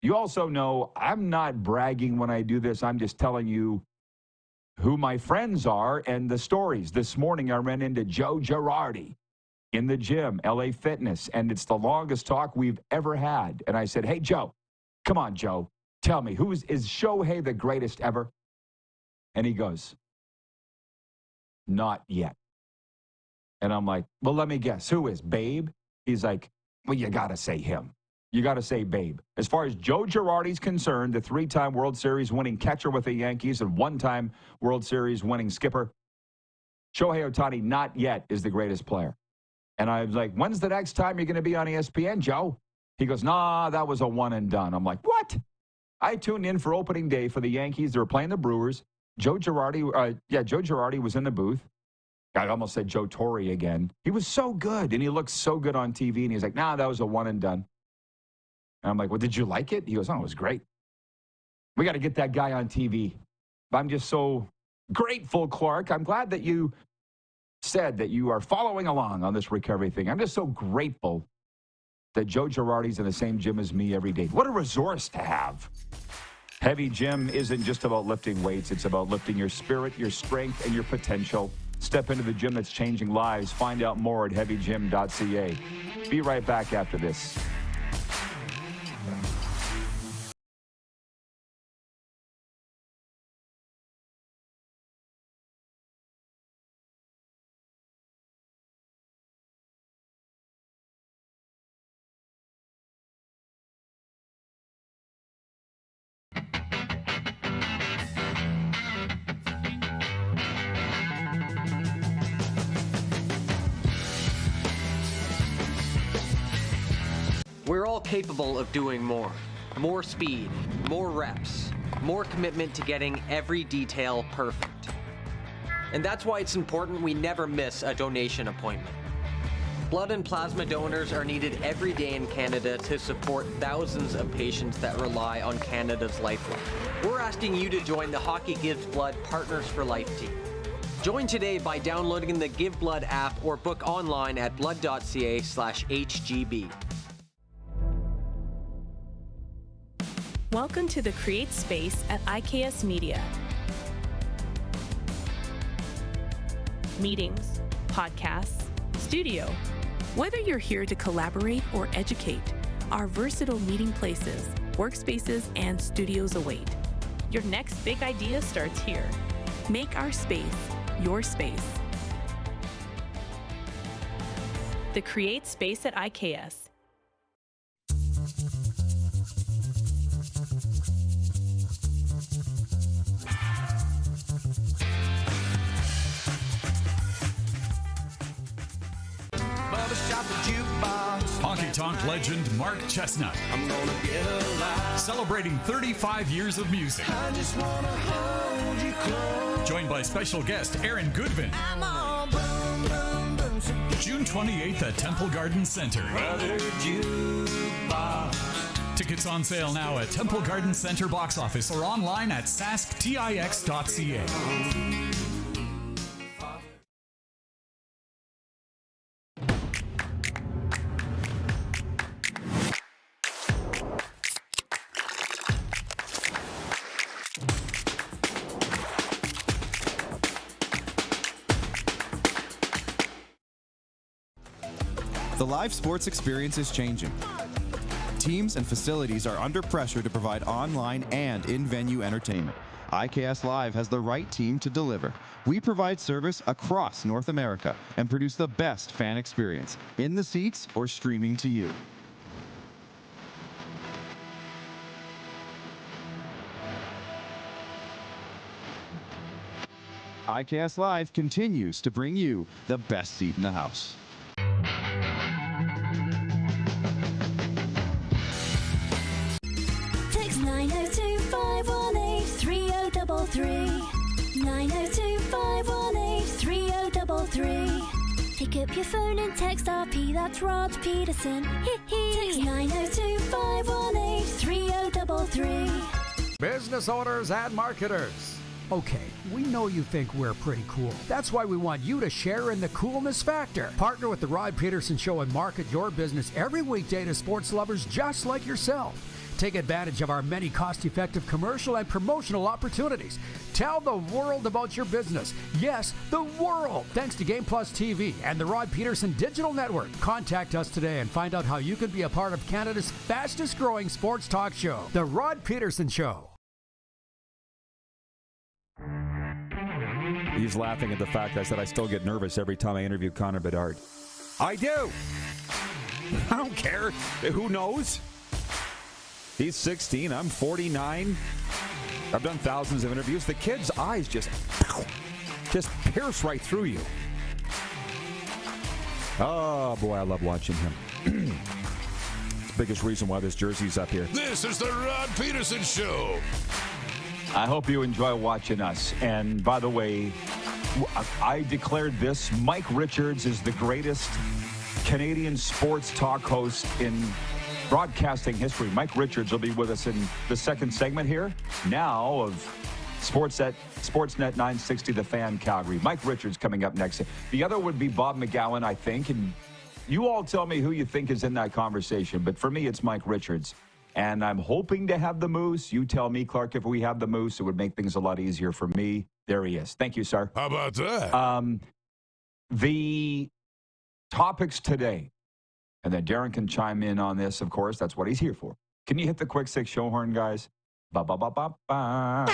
you also know I'm not bragging when I do this. I'm just telling you who my friends are and the stories. This morning I ran into Joe Girardi in the gym, LA Fitness, and it's the longest talk we've ever had. And I said, hey, Joe, come on, Joe, tell me, is Shohei the greatest ever? And he goes, not yet. And I'm like, well, let me guess. Who is? Babe? He's like, well, you got to say him. You got to say Babe. As far as Joe Girardi's concerned, the 3-time World Series winning catcher with the Yankees and 1-time World Series winning skipper, Shohei Ohtani, not yet, is the greatest player. And I was like, when's the next time you're going to be on ESPN, Joe? He goes, nah, that was a one and done. I'm like, what? I tuned in for opening day for the Yankees. They were playing the Brewers. Joe Girardi was in the booth. I almost said Joe Torre again. He was so good, and he looked so good on TV, and he's like, nah, that was a one and done. And I'm like, well, did you like it? He goes, oh, it was great. We got to get that guy on TV. I'm just so grateful, Clark. I'm glad that you said that you are following along on this recovery thing. I'm just so grateful that Joe Girardi's in the same gym as me every day. What a resource to have. Heavy Gym isn't just about lifting weights. It's about lifting your spirit, your strength, and your potential. Step into the gym that's changing lives. Find out more at heavygym.ca. Be right back after this. We're all capable of doing more. More speed, more reps, more commitment to getting every detail perfect. And that's why it's important we never miss a donation appointment. Blood and plasma donors are needed every day in Canada to support thousands of patients that rely on Canada's lifeline. We're asking you to join the Hockey Gives Blood Partners for Life team. Join today by downloading the Give Blood app or book online at blood.ca/HGB. Welcome to the Create Space at IKS Media. Meetings, podcasts, studio. Whether you're here to collaborate or educate, our versatile meeting places, workspaces, and studios await. Your next big idea starts here. Make our space your space. The Create Space at IKS. Honky Tonk legend Mark Chestnut. I'm gonna get alive. Celebrating 35 years of music. I just wanna hold you close. Joined by special guest Aaron Goodvin. I'm all boom, boom, boom. June 28th at Temple Garden Center. Tickets on sale now at Temple Garden Center box office or online at sasktix.ca. The live sports experience is changing. Teams and facilities are under pressure to provide online and in-venue entertainment. IKS Live has the right team to deliver. We provide service across North America and produce the best fan experience, in the seats or streaming to you. IKS Live continues to bring you the best seat in the house. Text 902-518-3033. 902-518-3033. Pick up your phone and text RP, that's Rod Pedersen. Text 902-518-3033. Business owners and marketers. Okay, we know you think we're pretty cool. That's why we want you to share in the coolness factor. Partner with The Rod Pedersen Show and market your business every weekday to sports lovers just like yourself. Take advantage of our many cost-effective commercial and promotional opportunities. Tell the world about your business. Yes, the world. Thanks to Game Plus TV and the Rod Pedersen Digital Network. Contact us today and find out how you can be a part of Canada's fastest-growing sports talk show, The Rod Pedersen Show. He's laughing at the fact I said I still get nervous every time I interview Connor Bedard. I do. I don't care. Who knows? He's 16. I'm 49. I've done thousands of interviews. The kid's eyes just pierce right through you. Oh, boy, I love watching him. It's the biggest reason why this jersey's up here. This is the Rod Pedersen Show. I hope you enjoy watching us. And by the way, I declared this. Mike Richards is the greatest Canadian sports talk host in broadcasting history. Mike Richards will be with us in the second segment here now of Sportsnet 960 The Fan Calgary. Mike Richards coming up next. The other would be Bob McGowan, I think. And you all tell me who you think is in that conversation. But for me, it's Mike Richards. And I'm hoping to have the Moose. You tell me, Clark, if we have the Moose, it would make things a lot easier for me. There he is. Thank you, sir. How about that? The topics today, and then Darren can chime in on this, of course. That's what he's here for. Can you hit the quick six show horn, guys? Ba-ba-ba-ba-ba.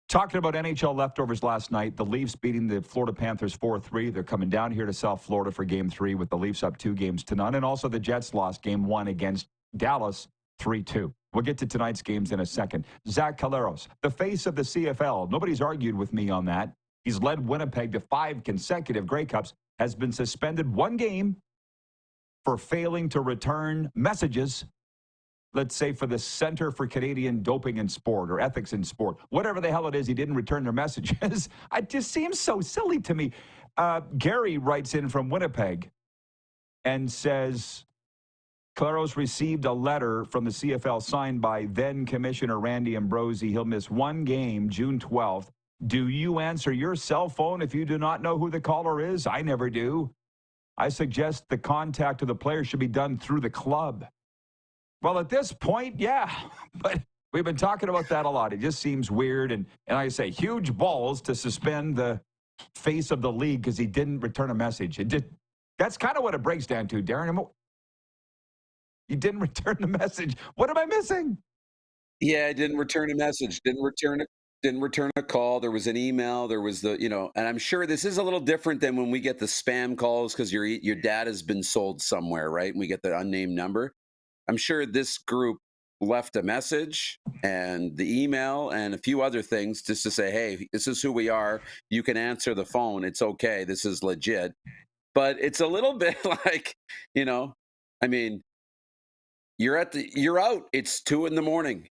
Talking about NHL leftovers last night, the Leafs beating the Florida Panthers 4-3. They're coming down here to South Florida for Game 3 with the Leafs up 2-0. And also the Jets lost Game 1 against Dallas 3-2. We'll get to tonight's games in a second. Zach Caleros, the face of the CFL. Nobody's argued with me on that. He's led Winnipeg to 5 consecutive Grey Cups, has been suspended 1 game for failing to return messages, let's say for the Center for Canadian Doping in Sport or Ethics in Sport. Whatever the hell it is, he didn't return their messages. It just seems so silly to me. Gary writes in from Winnipeg and says, Claros received a letter from the CFL signed by then Commissioner Randy Ambrosie. He'll miss 1 game, June 12th. Do you answer your cell phone if you do not know who the caller is? I never do. I suggest the contact of the player should be done through the club. Well, at this point, yeah, but We've been talking about that a lot. It just seems weird. And I say, huge balls to suspend the face of the league because he didn't return a message. That's kind of what it breaks down to, Darren. You didn't return the message. What am I missing? Yeah, I didn't return a message. Didn't return a call. There was an email. There was and I'm sure this is a little different than when we get the spam calls because your dad has been sold somewhere, right? And we get the unnamed number. I'm sure this group left a message and the email and a few other things just to say, hey, this is who we are. You can answer the phone. It's okay. This is legit. But it's a little bit like, I mean, you're out. It's 2 a.m.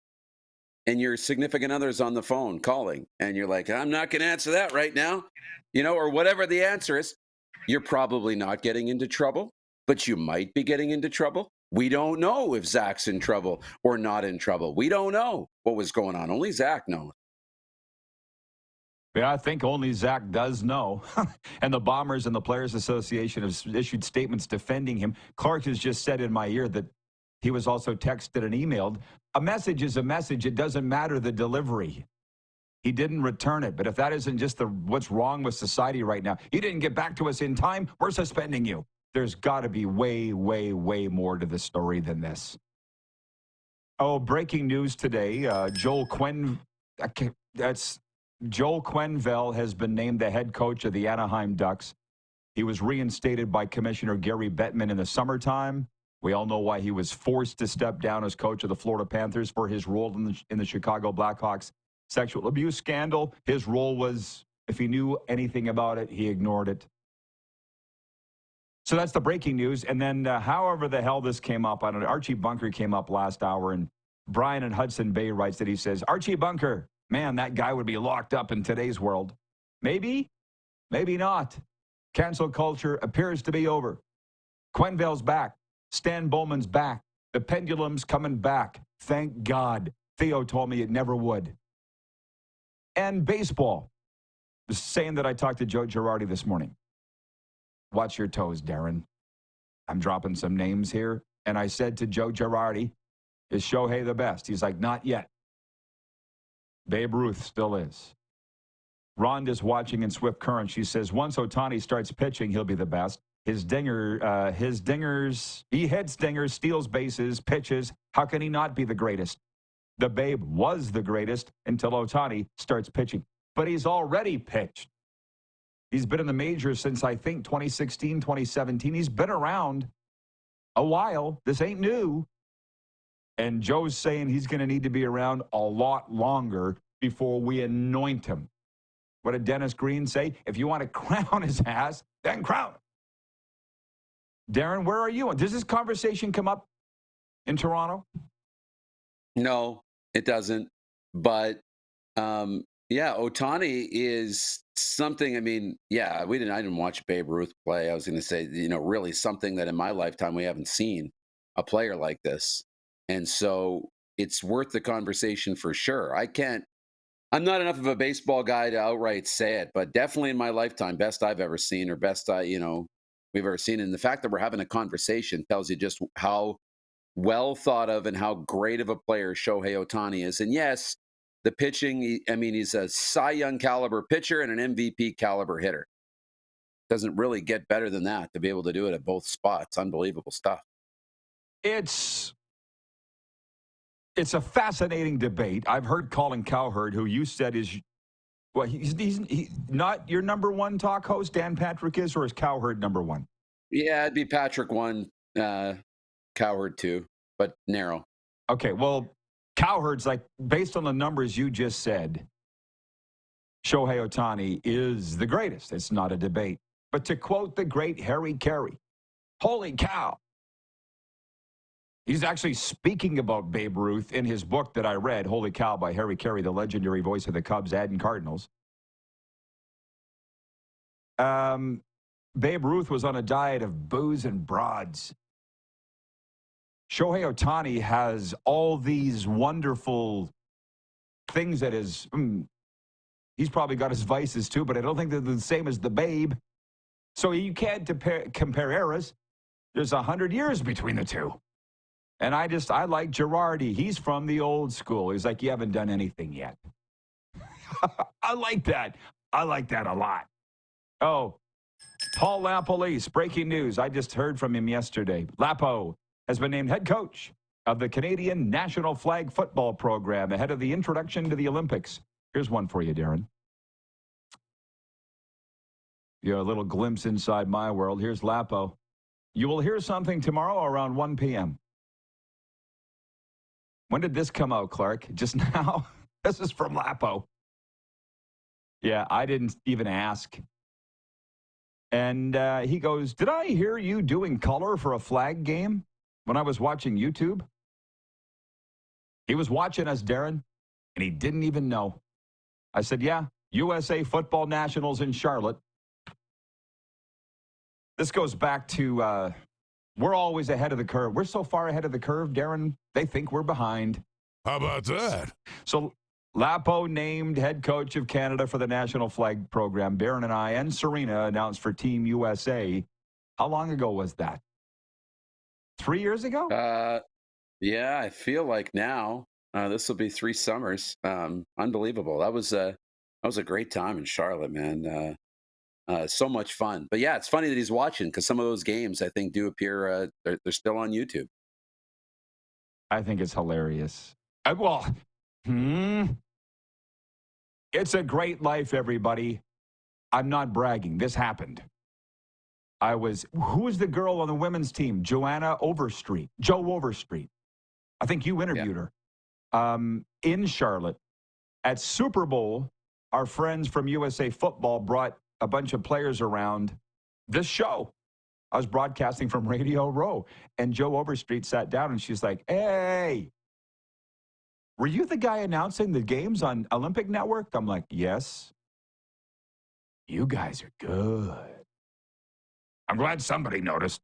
and your significant other's on the phone calling and you're like, I'm not going to answer that right now, or whatever the answer is. You're probably not getting into trouble, but you might be getting into trouble. We don't know if Zach's in trouble or not in trouble. We don't know what was going on. Only Zach knows. Yeah, I think only Zach does know. And the Bombers and the Players Association have issued statements defending him. Clark has just said in my ear that he was also texted and emailed. A message is a message. It doesn't matter the delivery. He didn't return it. But if that isn't just what's wrong with society right now, you didn't get back to us in time, we're suspending you. There's got to be way, way, way more to the story than this. Oh, breaking news today. Joel Quenneville has been named the head coach of the Anaheim Ducks. He was reinstated by Commissioner Gary Bettman in the summertime. We all know why he was forced to step down as coach of the Florida Panthers for his role in the Chicago Blackhawks sexual abuse scandal. His role was, if he knew anything about it, he ignored it. So that's the breaking news. And then however the hell this came up, I don't know, Archie Bunker came up last hour, and Brian in Hudson Bay writes that he says, Archie Bunker, man, that guy would be locked up in today's world. Maybe, maybe not. Cancel culture appears to be over. Quenneville's back. Stan Bowman's back. The pendulum's coming back. Thank God. Theo told me it never would. And baseball. The saying that I talked to Joe Girardi this morning. Watch your toes, Darren. I'm dropping some names here. And I said to Joe Girardi, is Shohei the best? He's like, not yet. Babe Ruth still is. Rhonda's watching in Swift Current. She says, once Ohtani starts pitching, he'll be the best. His dingers, he heads dingers, steals bases, pitches. How can he not be the greatest? The Babe was the greatest until Ohtani starts pitching. But he's already pitched. He's been in the majors since, I think, 2016, 2017. He's been around a while. This ain't new. And Joe's saying he's going to need to be around a lot longer before we anoint him. What did Dennis Green say? If you want to crown his ass, then crown him. Darren, where are you? Does this conversation come up in Toronto? No, it doesn't. But, Ohtani is something. I mean, I didn't watch Babe Ruth play. I was going to say, really something that in my lifetime we haven't seen a player like this. And so it's worth the conversation for sure. I'm not enough of a baseball guy to outright say it, but definitely in my lifetime, best I've ever seen, or best we've ever seen. And the fact that we're having a conversation tells you just how well thought of and how great of a player Shohei Ohtani is. And yes, the pitching, he's a Cy Young caliber pitcher and an MVP caliber hitter. Doesn't really get better than that to be able to do it at both spots. Unbelievable stuff. It's a fascinating debate. I've heard Colin Cowherd, who you said is, he's not your number one talk host, Dan Patrick is, or is Cowherd number one? Yeah, it'd be Patrick 1, Cowherd 2, but narrow. Okay, well, Cowherd's like, based on the numbers you just said, Shohei Ohtani is the greatest. It's not a debate. But to quote the great Harry Carey, holy cow. He's actually speaking about Babe Ruth in his book that I read, Holy Cow, by Harry Carey, the legendary voice of the Cubs and Cardinals. Babe Ruth was on a diet of booze and broads. Shohei Ohtani has all these wonderful things that he's probably got his vices too, but I don't think they're the same as the Babe. So you can't compare eras. There's 100 years between the two. And I like Girardi. He's from the old school. He's like, you haven't done anything yet. I like that. I like that a lot. Oh, Paul LaPolice, breaking news. I just heard from him yesterday. Lapo has been named head coach of the Canadian National Flag Football Program ahead of the introduction to the Olympics. Here's one for you, Darren. You're a little glimpse inside my world. Here's Lapo. You will hear something tomorrow around 1 p.m. When did this come out, Clark? Just now? This is from Lapo. Yeah, I didn't even ask. And he goes, did I hear you doing color for a flag game when I was watching YouTube? He was watching us, Darren, and he didn't even know. I said, yeah, USA Football Nationals in Charlotte. This goes back to we're always ahead of the curve. We're so far ahead of the curve, Darren, they think we're behind. How about that? So Lapo named head coach of Canada for the National Flag Program. Barron and I and Serena announced for Team USA. How long ago was that? 3 years ago? Yeah, I feel like now this will be 3 summers. Unbelievable. That was a great time in Charlotte, man. So much fun. But yeah, it's funny that he's watching because some of those games I think do appear. They're still on YouTube. I think it's hilarious. It's a great life, everybody. I'm not bragging. This happened. Who was the girl on the women's team? Joe Overstreet. I think you interviewed her in Charlotte. At Super Bowl, our friends from USA Football brought a bunch of players around this show. I was broadcasting from Radio Row, and Joe Overstreet sat down, and she's like, hey, were you the guy announcing the games on Olympic Network? I'm like, yes. You guys are good. I'm glad somebody noticed.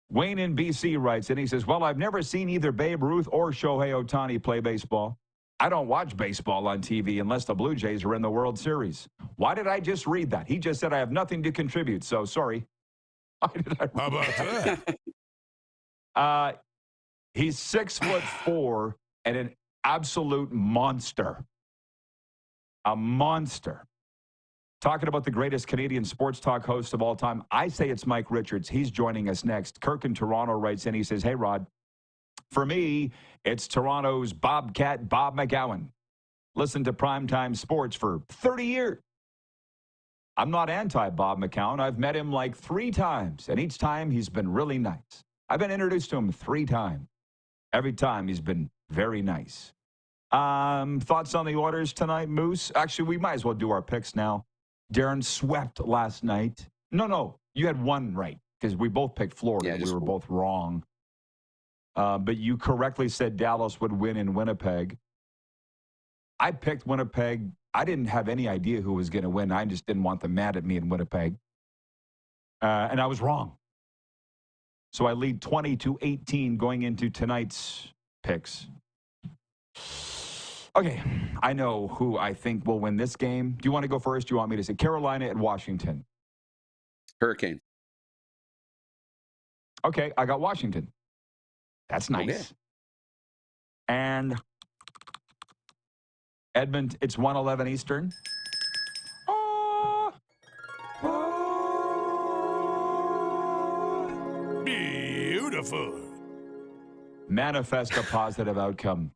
Wayne in BC writes, and he says, well, I've never seen either Babe Ruth or Shohei Ohtani play baseball. I don't watch baseball on TV unless the Blue Jays are in the World Series. Why did I just read that? He just said I have nothing to contribute, so sorry. Why did I read How about that? He's 6'4" and an absolute monster. A monster. Talking about the greatest Canadian sports talk host of all time, I say it's Mike Richards. He's joining us next. Kirk in Toronto writes in. He says, hey, Rod, for me, it's Toronto's Bobcat Bob McGowan. Listened to Primetime Sports for 30 years. I'm not anti-Bob McCown. I've met him like 3 times, and each time he's been really nice. I've been introduced to him 3 times. Every time he's been very nice. Thoughts on the Oilers tonight, Moose? Actually, we might as well do our picks now. Darren swept last night. No, you had one right because we both picked Florida. Yeah, we were both wrong. But you correctly said Dallas would win in Winnipeg. I picked Winnipeg. I didn't have any idea who was going to win. I just didn't want them mad at me in Winnipeg. And I was wrong. So I lead 20-18 going into tonight's picks. Okay, I know who I think will win this game. Do you want to go first? Do you want me to say Carolina at Washington? Hurricane. Okay, I got Washington. That's nice. Okay. And Edmond, it's 1:11 Eastern. Beautiful. Manifest a positive outcome.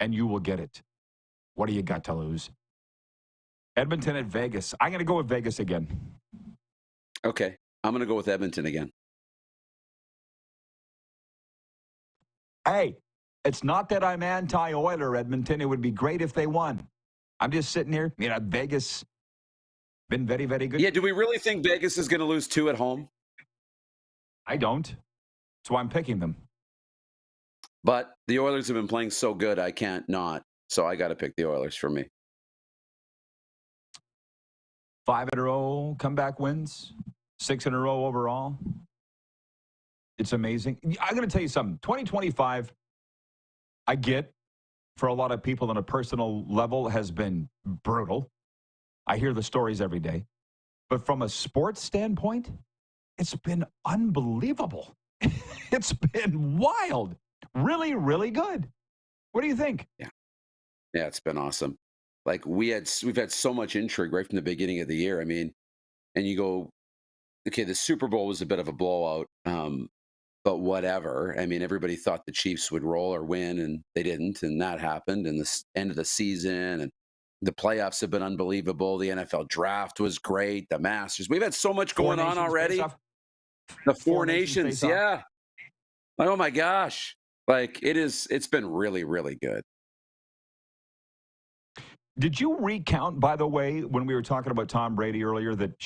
And you will get it. What do you got to lose? Edmonton at Vegas. I'm going to go with Vegas again. Okay. I'm going to go with Edmonton again. Hey, it's not that I'm anti-Oiler, Edmonton. It would be great if they won. I'm just sitting here. Vegas been very, very good. Yeah, do we really think Vegas is going to lose 2 at home? I don't. That's why I'm picking them. But the Oilers have been playing so good, I can't not. So I got to pick the Oilers for me. 5 in a row comeback wins. 6 in a row overall. It's amazing. I'm going to tell you something. 2025, I get, for a lot of people on a personal level, has been brutal. I hear the stories every day. But from a sports standpoint, it's been unbelievable. It's been wild. Really, really good. What do you think? Yeah, it's been awesome. Like we've had so much intrigue right from the beginning of the year. I mean, and you go, okay, the Super Bowl was a bit of a blowout, but whatever. I mean, everybody thought the Chiefs would roll or win, and they didn't, and that happened. And the end of the season and the playoffs have been unbelievable. The NFL draft was great. The Masters. We've had so much going on already. The Four Nations, yeah. Like, oh my gosh. Like it's been really, really good. Did you recount, by the way, when we were talking about Tom Brady earlier, that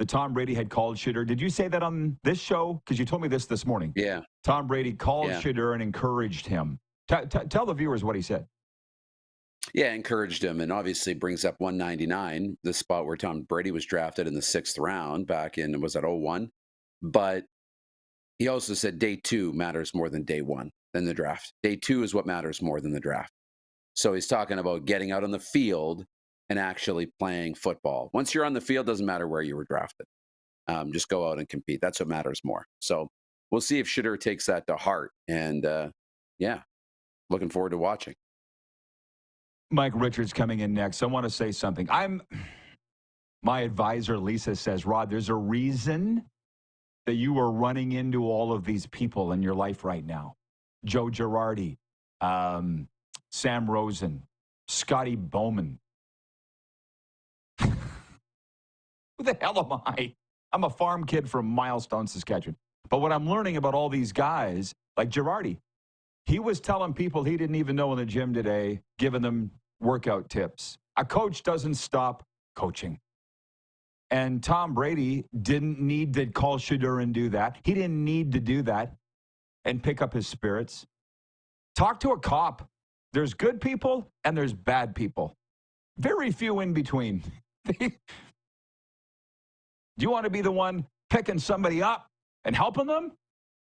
Tom Brady had called Shedeur? Did you say that on this show? Because you told me this morning. Yeah. Tom Brady called Shedeur and encouraged him. Tell the viewers what he said. Yeah, encouraged him, and obviously brings up 199, the spot where Tom Brady was drafted in the 6th round back in, was that 01? But he also said day 2 matters more than day 1, than the draft. Day 2 is what matters more than the draft. So he's talking about getting out on the field and actually playing football. Once you're on the field, doesn't matter where you were drafted. Just go out and compete. That's what matters more. So we'll see if Shedeur takes that to heart. And yeah, looking forward to watching. Mike Richards coming in next. I want to say something. My advisor, Lisa, says, Rod, there's a reason that you are running into all of these people in your life right now. Joe Girardi, Sam Rosen, Scotty Bowman. Who the hell am I? I'm a farm kid from Milestone, Saskatchewan. But what I'm learning about all these guys, like Girardi, he was telling people he didn't even know in the gym today, giving them workout tips. A coach doesn't stop coaching. And Tom Brady didn't need to call Shedeur and do that. He didn't need to do that and pick up his spirits. Talk to a cop. There's good people and there's bad people. Very few in between. Do you want to be the one picking somebody up and helping them?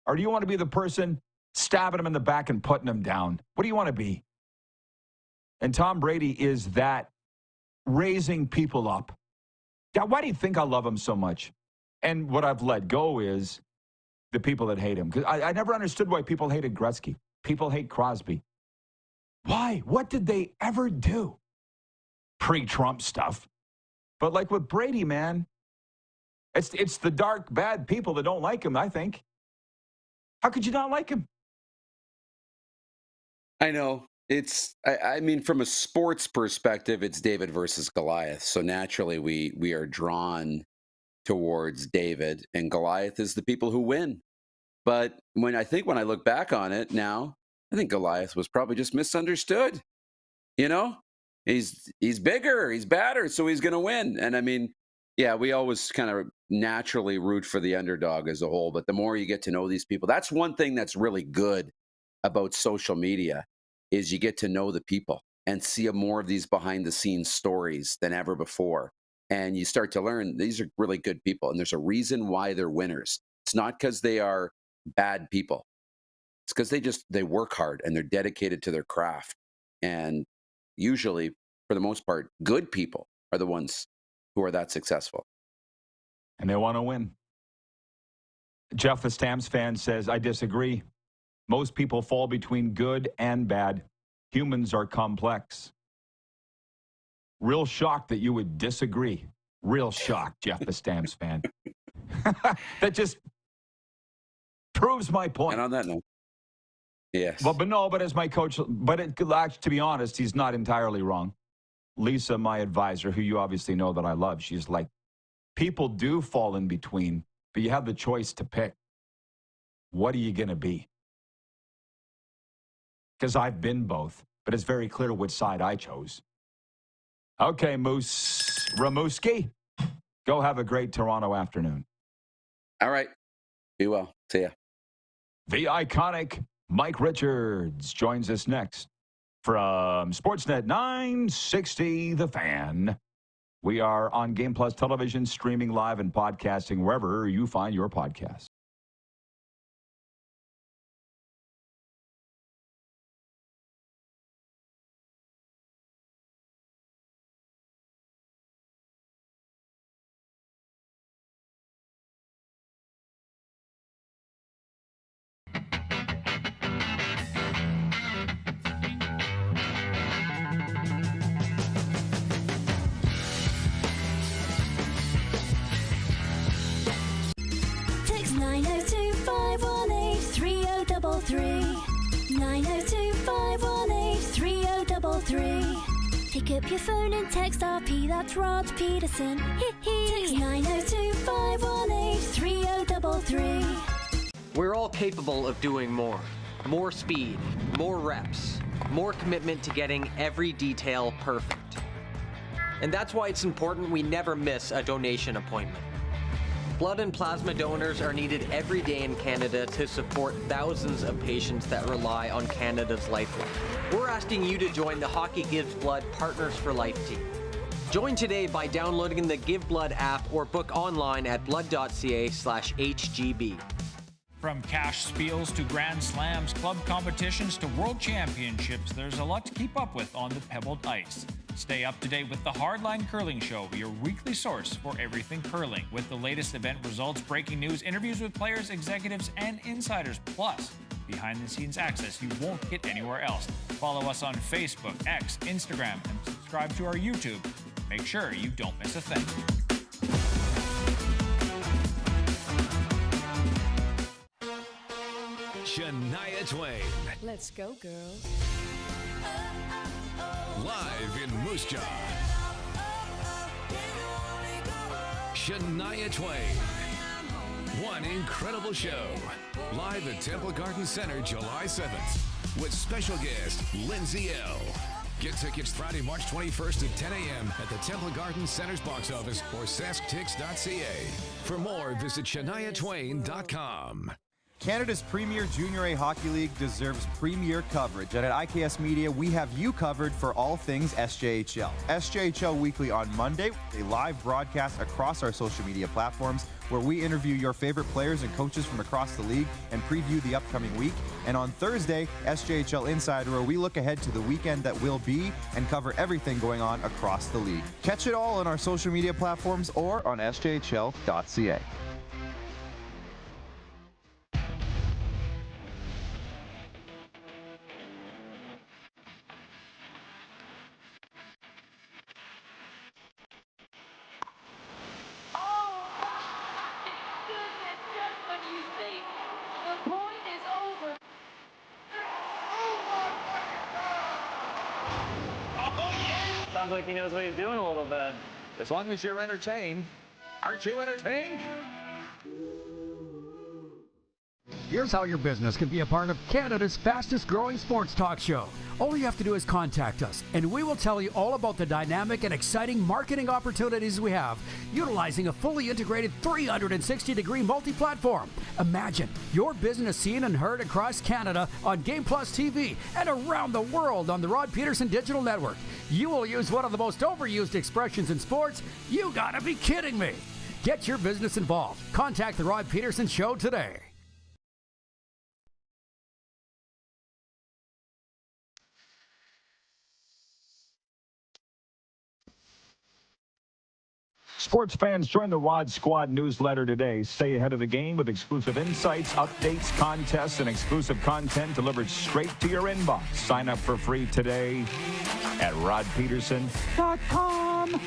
Or do you want to be the person stabbing them in the back and putting them down? What do you want to be? And Tom Brady is that, raising people up. Yeah, why do you think I love him so much? And what I've let go is the people that hate him. Because I never understood why people hated Gretzky. People hate Crosby. Why? What did they ever do? Pre-Trump stuff. But like with Brady, man, it's the dark, bad people that don't like him, I think. How could you not like him? I know. I mean, from a sports perspective, it's David versus Goliath. So naturally, we are drawn towards David, and Goliath is the people who win. But when I look back on it now, I think Goliath was probably just misunderstood. You know, he's bigger, he's badder, so he's going to win. And I mean, yeah, we always kind of naturally root for the underdog as a whole. But the more you get to know these people, that's one thing that's really good about social media, is you get to know the people and see more of these behind the scenes stories than ever before. And you start to learn these are really good people. And there's a reason why they're winners. It's not because they are bad people. It's because they work hard and they're dedicated to their craft. And usually, for the most part, good people are the ones who are that successful. And they want to win. Jeff, the Stamps fan, says, I disagree. Most people fall between good and bad. Humans are complex. Real shocked that you would disagree. Real shocked, Jeff, the Stamps fan. That just proves my point. And on that note, yes. But as my coach, to be honest, he's not entirely wrong. Lisa, my advisor, who you obviously know that I love, she's like, people do fall in between, but you have the choice to pick. What are you going to be? Because I've been both, but it's very clear which side I chose. Okay, Moose Ramuski, go have a great Toronto afternoon. All right. Be well. See ya. The iconic Mike Richards joins us next from Sportsnet 960, The Fan. We are on Game Plus Television, streaming live and podcasting wherever you find your podcasts. 902-518-3033. 902-518-3033. Pick up your phone and text RP, that's Rod Pedersen. Text 902-518-3033. We're all capable of doing more. More speed, more reps, more commitment to getting every detail perfect. And that's why it's important we never miss a donation appointment. Blood and plasma donors are needed every day in Canada to support thousands of patients that rely on Canada's lifeline. We're asking you to join the Hockey Gives Blood Partners for Life team. Join today by downloading the Give Blood app or book online at blood.ca/HGB. From cash spiels to grand slams, club competitions to world championships, there's a lot to keep up with on the pebbled ice. Stay up to date with the Hardline Curling Show, your weekly source for everything curling, with the latest event results, breaking news, interviews with players, executives, and insiders, plus behind-the-scenes access you won't get anywhere else. Follow us on Facebook, X, Instagram, and subscribe to our YouTube. Make sure you don't miss a thing. Shania Twain. Let's go, girls. Live in Moose Jaw. Shania Twain. One incredible show. Live at Temple Garden Center, July 7th. With special guest, Lindsay L. Get tickets Friday, March 21st at 10 a.m. at the Temple Garden Center's box office or sasktix.ca. For more, visit ShaniaTwain.com. Canada's premier Junior A Hockey League deserves premier coverage, and at IKS Media, we have you covered for all things SJHL. SJHL Weekly on Monday, a live broadcast across our social media platforms where we interview your favorite players and coaches from across the league and preview the upcoming week. And on Thursday, SJHL Insider, where we look ahead to the weekend that will be and cover everything going on across the league. Catch it all on our social media platforms or on sjhl.ca. Sounds like he knows what he's doing a little bit. As long as you're entertained. Aren't you entertained? Here's how your business can be a part of Canada's fastest growing sports talk show. All you have to do is contact us, and we will tell you all about the dynamic and exciting marketing opportunities we have, utilizing a fully integrated 360-degree multi-platform. Imagine your business seen and heard across Canada on Game Plus TV and around the world on the Rod Pedersen Digital Network. You will use one of the most overused expressions in sports. You gotta be kidding me. Get your business involved. Contact the Rod Pedersen Show today. Sports fans, join the Rod Squad newsletter today. Stay ahead of the game with exclusive insights, updates, contests, and exclusive content delivered straight to your inbox. Sign up for free today at rodpeterson.com.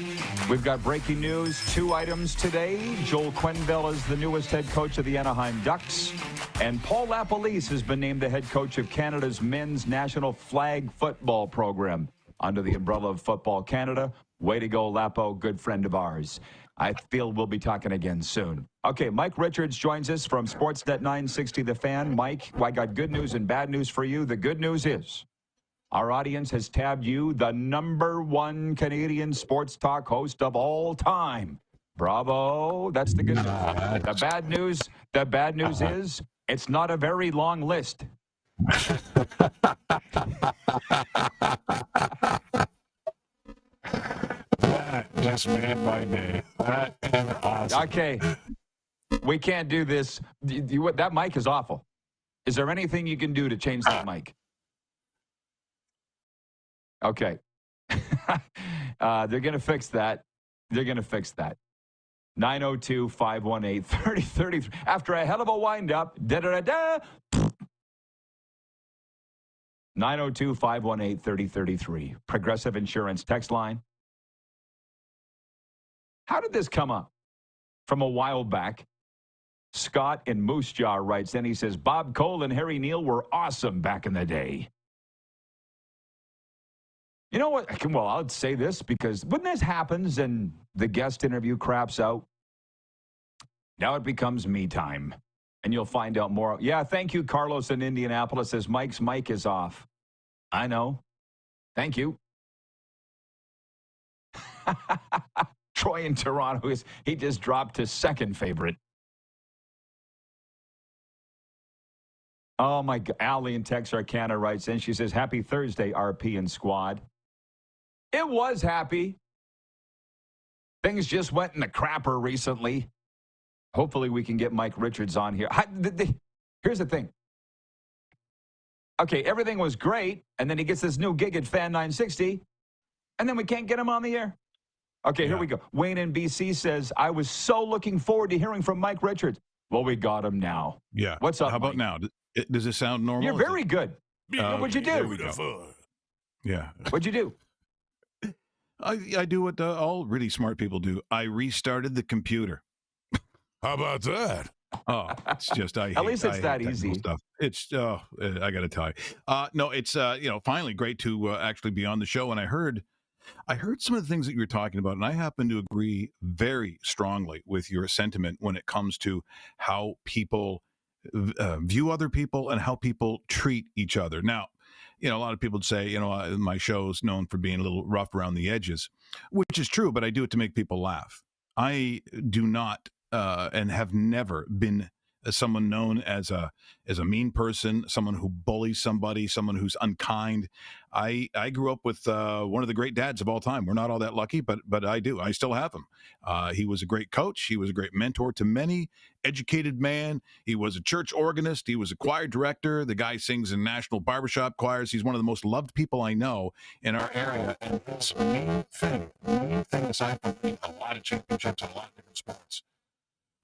We've got breaking news, 2 items today. Joel Quenneville is the newest head coach of the Anaheim Ducks. And Paul LaPolice has been named the head coach of Canada's men's national flag football program under the umbrella of Football Canada. Way to go, Lapo, good friend of ours. I feel we'll be talking again soon. Okay, Mike Richards joins us from Sportsnet 960 The Fan. Mike, I got good news and bad news for you. The good news is our audience has tabbed you the #1 Canadian sports talk host of all time. Bravo. That's the good news. The bad news is it's not a very long list. That just made my day. That is awesome. Okay. We can't do this. That mic is awful. Is there anything you can do to change that mic? Okay. They're going to fix that. 902-518-3033. After a hell of a wind-up, da-da-da-da. 902-518-3033. Progressive Insurance text line. How did this come up? From a while back, Scott in Moose Jaw writes in. He says, Bob Cole and Harry Neal were awesome back in the day. You know what? Well, I'll say this because when this happens and the guest interview craps out, now it becomes me time. And you'll find out more. Yeah, thank you, Carlos in Indianapolis says Mike's mic is off. I know. Thank you. Troy in Toronto, he just dropped his second favorite. Oh, my God. Allie in Texarkana writes in. She says, happy Thursday, RP and squad. It was happy. Things just went in the crapper recently. Hopefully we can get Mike Richards on here. Here's the thing. Okay, everything was great, and then he gets this new gig at Fan 960, and then we can't get him on the air. Okay, Here we go. Wayne in BC says, I was so looking forward to hearing from Mike Richards. Well, we got him now. Yeah. What's up, How about Mike? now? Does it sound normal? You're very good. What'd you do? Yeah. What'd you do? I do what all really smart people do. I restarted the computer. How about that? Oh, it's just At least it's that easy. Stuff. It's I got to tell you. No, it's finally great to actually be on the show. And I heard some of the things that you were talking about, and I happen to agree very strongly with your sentiment when it comes to how people view other people and how people treat each other. Now, a lot of people would say, my show's known for being a little rough around the edges, which is true, but I do it to make people laugh. I do not and have never been someone known as a mean person, someone who bullies somebody, someone who's unkind. I grew up with one of the great dads of all time. We're not all that lucky, but I do. I still have him. He was a great coach. He was a great mentor to many. Educated man. He was a church organist. He was a choir director. The guy sings in national barbershop choirs. He's one of the most loved people I know in our area. And his main thing aside from winning a lot of championships in a lot of different sports,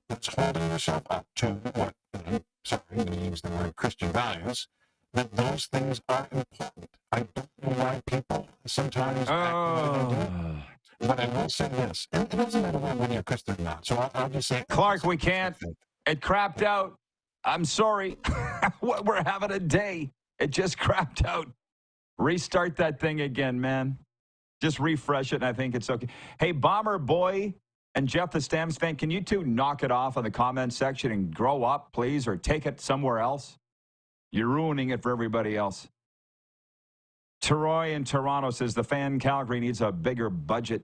it's holding yourself up to what, I'm sorry, I'm going to use the word Christian values, that those things are important. I don't know why people sometimes act the way they do. But I will say this, and it doesn't matter whether you're Christian or not, so I'll just say... Clark, we can't. It crapped out. I'm sorry. We're having a day. It just crapped out. Restart that thing again, man. Just refresh it, and I think it's okay. Hey, Bomber Boy and Jeff the Stamps fan, can you two knock it off in the comment section and grow up, please, or take it somewhere else? You're ruining it for everybody else. Troy in Toronto says the Fan Calgary needs a bigger budget.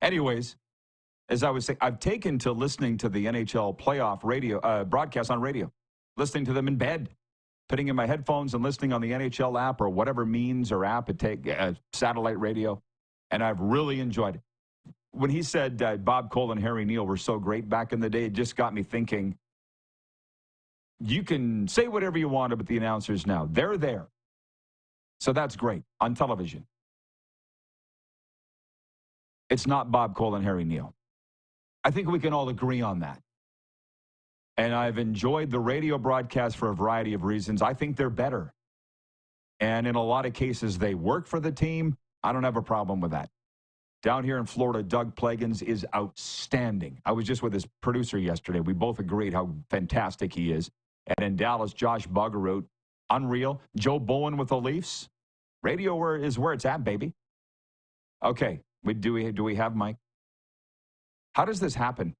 Anyways, as I was saying, I've taken to listening to the NHL playoff radio broadcast on radio, listening to them in bed, putting in my headphones and listening on the NHL app or whatever means or app it take, satellite radio, and I've really enjoyed it. When he said Bob Cole and Harry Neal were so great back in the day, it just got me thinking, you can say whatever you want about the announcers now. They're there. So that's great on television. It's not Bob Cole and Harry Neal. I think we can all agree on that. And I've enjoyed the radio broadcast for a variety of reasons. I think they're better. And in a lot of cases, they work for the team. I don't have a problem with that. Down here in Florida, Doug Plagans is outstanding. I was just with his producer yesterday. We both agreed how fantastic he is. And in Dallas, Josh Bogaroot, unreal. Joe Bowen with the Leafs. Radio is where it's at, baby. Okay, do we have Mike? How does this happen?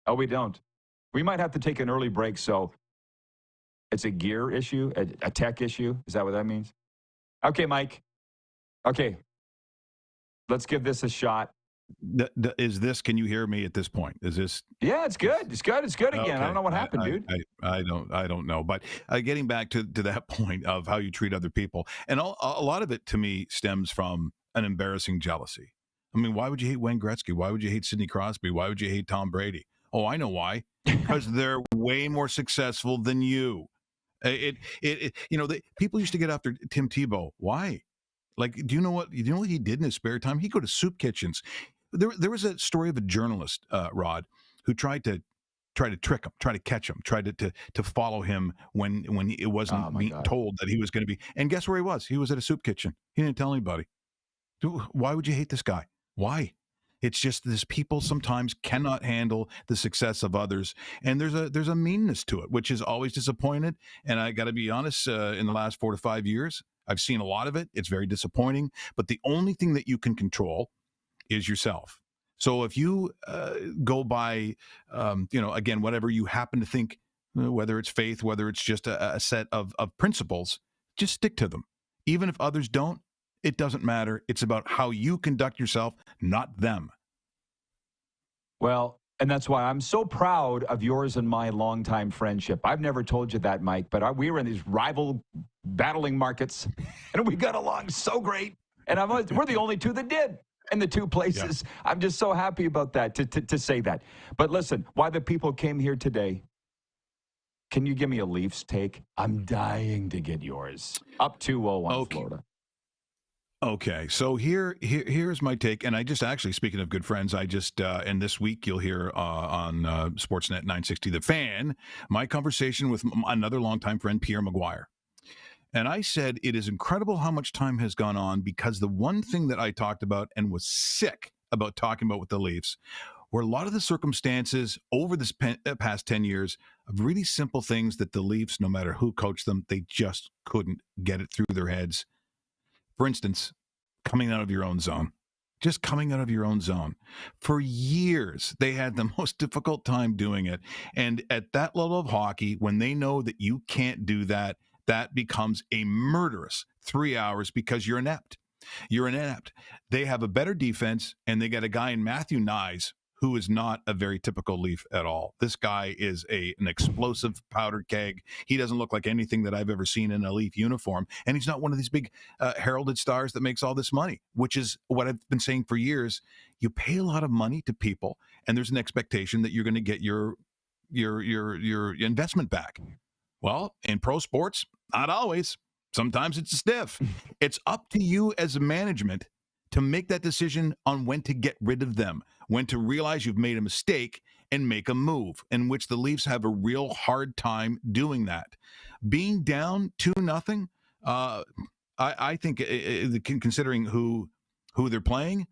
Oh, we don't. We might have to take an early break, so it's a gear issue, a tech issue. Is that what that means? Okay, Mike. Okay. Let's give this a shot. Can you hear me at this point? Is this? Yeah, it's good. It's good. It's good again. Okay. I don't know what happened, dude. I don't know. But getting back to that point of how you treat other people, and a lot of it to me stems from an embarrassing jealousy. I mean, why would you hate Wayne Gretzky? Why would you hate Sidney Crosby? Why would you hate Tom Brady? Oh, I know why. Because they're way more successful than you. People used to get after Tim Tebow. Why? Like, do you know what he did in his spare time? He'd go to soup kitchens. There was a story of a journalist, Rod, who tried to trick him, try to catch him, tried to follow him when it wasn't told that he was going to be. And guess where he was? He was at a soup kitchen. He didn't tell anybody. Why would you hate this guy? Why? It's just this people sometimes cannot handle the success of others, and there's a meanness to it, which is always disappointed. And I got to be honest, in the last 4 to 5 years, I've seen a lot of it. It's very disappointing. But the only thing that you can control is yourself. So if you go by, again, whatever you happen to think, whether it's faith, whether it's just a set of principles, just stick to them. Even if others don't, it doesn't matter. It's about how you conduct yourself, not them. Well, and that's why I'm so proud of yours and my longtime friendship. I've never told you that, Mike, but we were in these rival battling markets, and we got along so great. And we're the only two that did in the two places. Yeah. I'm just so happy about that, to say that. But listen, why the people came here today, can you give me a Leafs take? I'm dying to get yours. Up 2-0 on Florida. Okay, so here's my take, and I just actually, speaking of good friends, I just and this week you'll hear on Sportsnet 960 The Fan my conversation with another longtime friend, Pierre Maguire, and I said it is incredible how much time has gone on, because the one thing that I talked about and was sick about talking about with the Leafs were a lot of the circumstances over this past 10 years of really simple things that the Leafs, no matter who coached them, they just couldn't get it through their heads. For instance, coming out of your own zone. Just coming out of your own zone. For years, they had the most difficult time doing it. And at that level of hockey, when they know that you can't do that, that becomes a murderous 3 hours because you're inept. You're inept. They have a better defense, and they got a guy in Matthew Nyes who is not a very typical Leaf at all. This guy is an explosive powder keg. He doesn't look like anything that I've ever seen in a Leaf uniform. And he's not one of these big heralded stars that makes all this money, which is what I've been saying for years. You pay a lot of money to people, and there's an expectation that you're going to get your investment back. Well, in pro sports, not always. Sometimes it's stiff. It's up to you as a management to make that decision on when to get rid of them, when to realize you've made a mistake and make a move, in which the Leafs have a real hard time doing that. Being down 2-0, I think, considering who they're playing,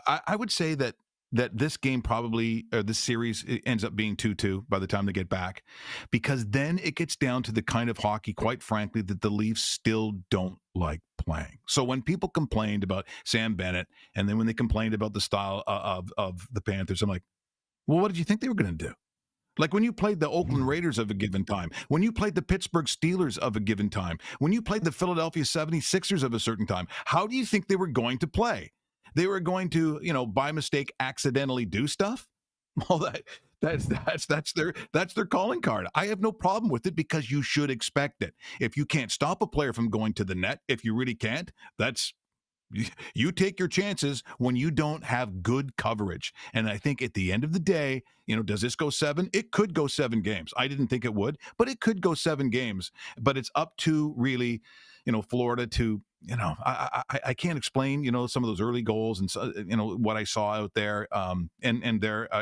I would say that this game probably, or this series, ends up being 2-2 by the time they get back, because then it gets down to the kind of hockey, quite frankly, that the Leafs still don't like playing. So when people complained about Sam Bennett, and then when they complained about the style of the Panthers, I'm like, well, what did you think they were going to do? Like when you played the Oakland Raiders of a given time, when you played the Pittsburgh Steelers of a given time, when you played the Philadelphia 76ers of a certain time, how do you think they were going to play? They were going to, by mistake, accidentally do stuff. Well, that's their calling card. I have no problem with it, because you should expect it. If you can't stop a player from going to the net, if you really can't, you take your chances when you don't have good coverage. And I think at the end of the day, does this go 7? It could go 7 games. I didn't think it would, but it could go 7 games. But it's up to really, Florida to, I can't explain, some of those early goals and, what I saw out there. And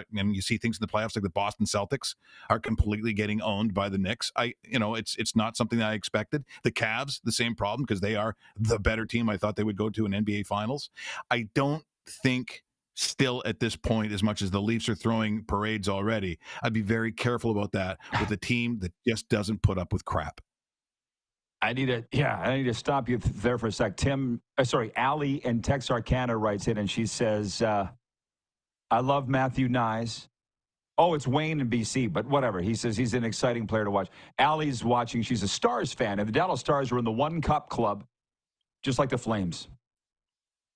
you see things in the playoffs like the Boston Celtics are completely getting owned by the Knicks. It's not something that I expected. The Cavs, the same problem, because they are the better team. I thought they would go to an NBA Finals. I don't think, still at this point, as much as the Leafs are throwing parades already, I'd be very careful about that with a team that just doesn't put up with crap. I need to stop you there for a sec. Allie in Texarkana writes in, and she says, I love Matthew Nyes. Oh, it's Wayne in BC, but whatever. He says he's an exciting player to watch. Allie's watching. She's a Stars fan, and the Dallas Stars are in the One Cup Club, just like the Flames.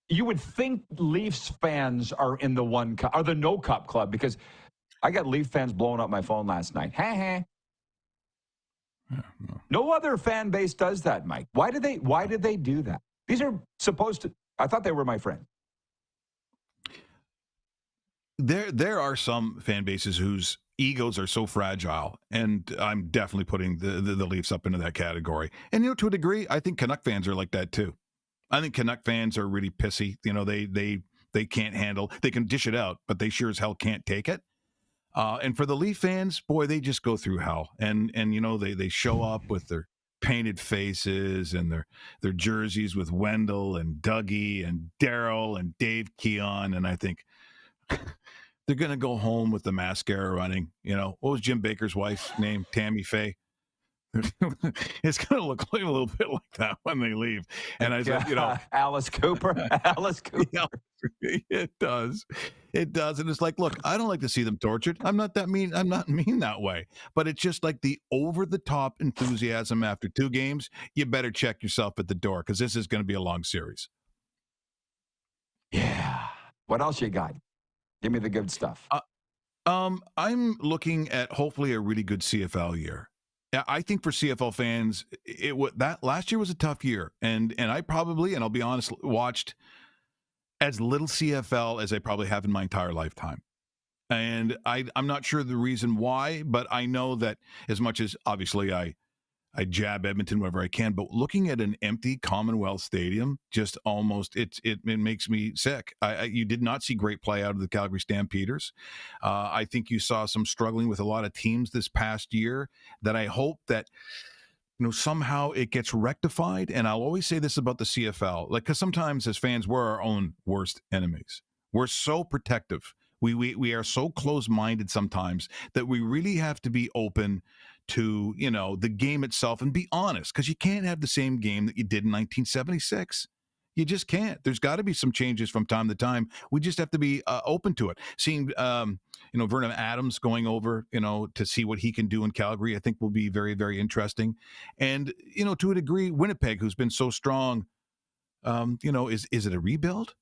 You would think Leafs fans are in the One Cup, or the No Cup Club, because I got Leaf fans blowing up my phone last night. No other fan base does that, Mike. Why did they do that? These are supposed to, I thought they were my friend. There are some fan bases whose egos are so fragile, and I'm definitely putting the Leafs up into that category. And to a degree, I think Canuck fans are like that too. I think Canuck fans are really pissy. They can't handle, they can dish it out, but they sure as hell can't take it. And for the Leaf fans, boy, they just go through hell. And they show up with their painted faces and their jerseys with Wendell and Dougie and Daryl and Dave Keon, and I think they're going to go home with the mascara running. What was Jim Baker's wife's name? Tammy Faye. It's going to look like a little bit like that when they leave. And I said, Alice Cooper. Alice Cooper. Yeah, it does. It does. And it's like, look, I don't like to see them tortured. I'm not that mean. I'm not mean that way. But it's just like the over-the-top enthusiasm after 2 games. You better check yourself at the door because this is going to be a long series. Yeah. What else you got? Give me the good stuff. I'm looking at hopefully a really good CFL year. I think for CFL fans, that last year was a tough year, and I probably, and I'll be honest, watched as little CFL as I probably have in my entire lifetime. And I'm not sure the reason why, but I know that as much as obviously I jab Edmonton wherever I can, but looking at an empty Commonwealth Stadium, just almost it makes me sick. You did not see great play out of the Calgary Stampeders. I think you saw some struggling with a lot of teams this past year that I hope that somehow it gets rectified. And I'll always say this about the CFL, because sometimes as fans we're our own worst enemies. We're so protective. We are so close-minded sometimes that we really have to be open to, the game itself and be honest, because you can't have the same game that you did in 1976. You just can't. There's got to be some changes from time to time. We just have to be open to it. Seeing, Vernon Adams going over, to see what he can do in Calgary, I think will be very, very interesting. And, to a degree, Winnipeg, who's been so strong, is it a rebuild?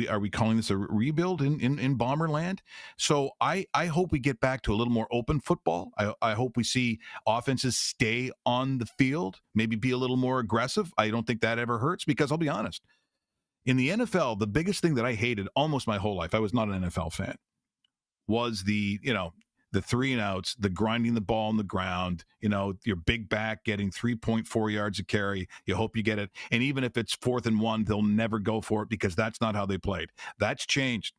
Are we calling this a rebuild in Bomberland? So I hope we get back to a little more open football. I hope we see offenses stay on the field, maybe be a little more aggressive. I don't think that ever hurts because I'll be honest. In the NFL, the biggest thing that I hated almost my whole life, I was not an NFL fan, was the 3-and-outs, the grinding the ball on the ground, your big back getting 3.4 yards a carry. You hope you get it. And even if it's 4th and 1, they'll never go for it because that's not how they played. That's changed.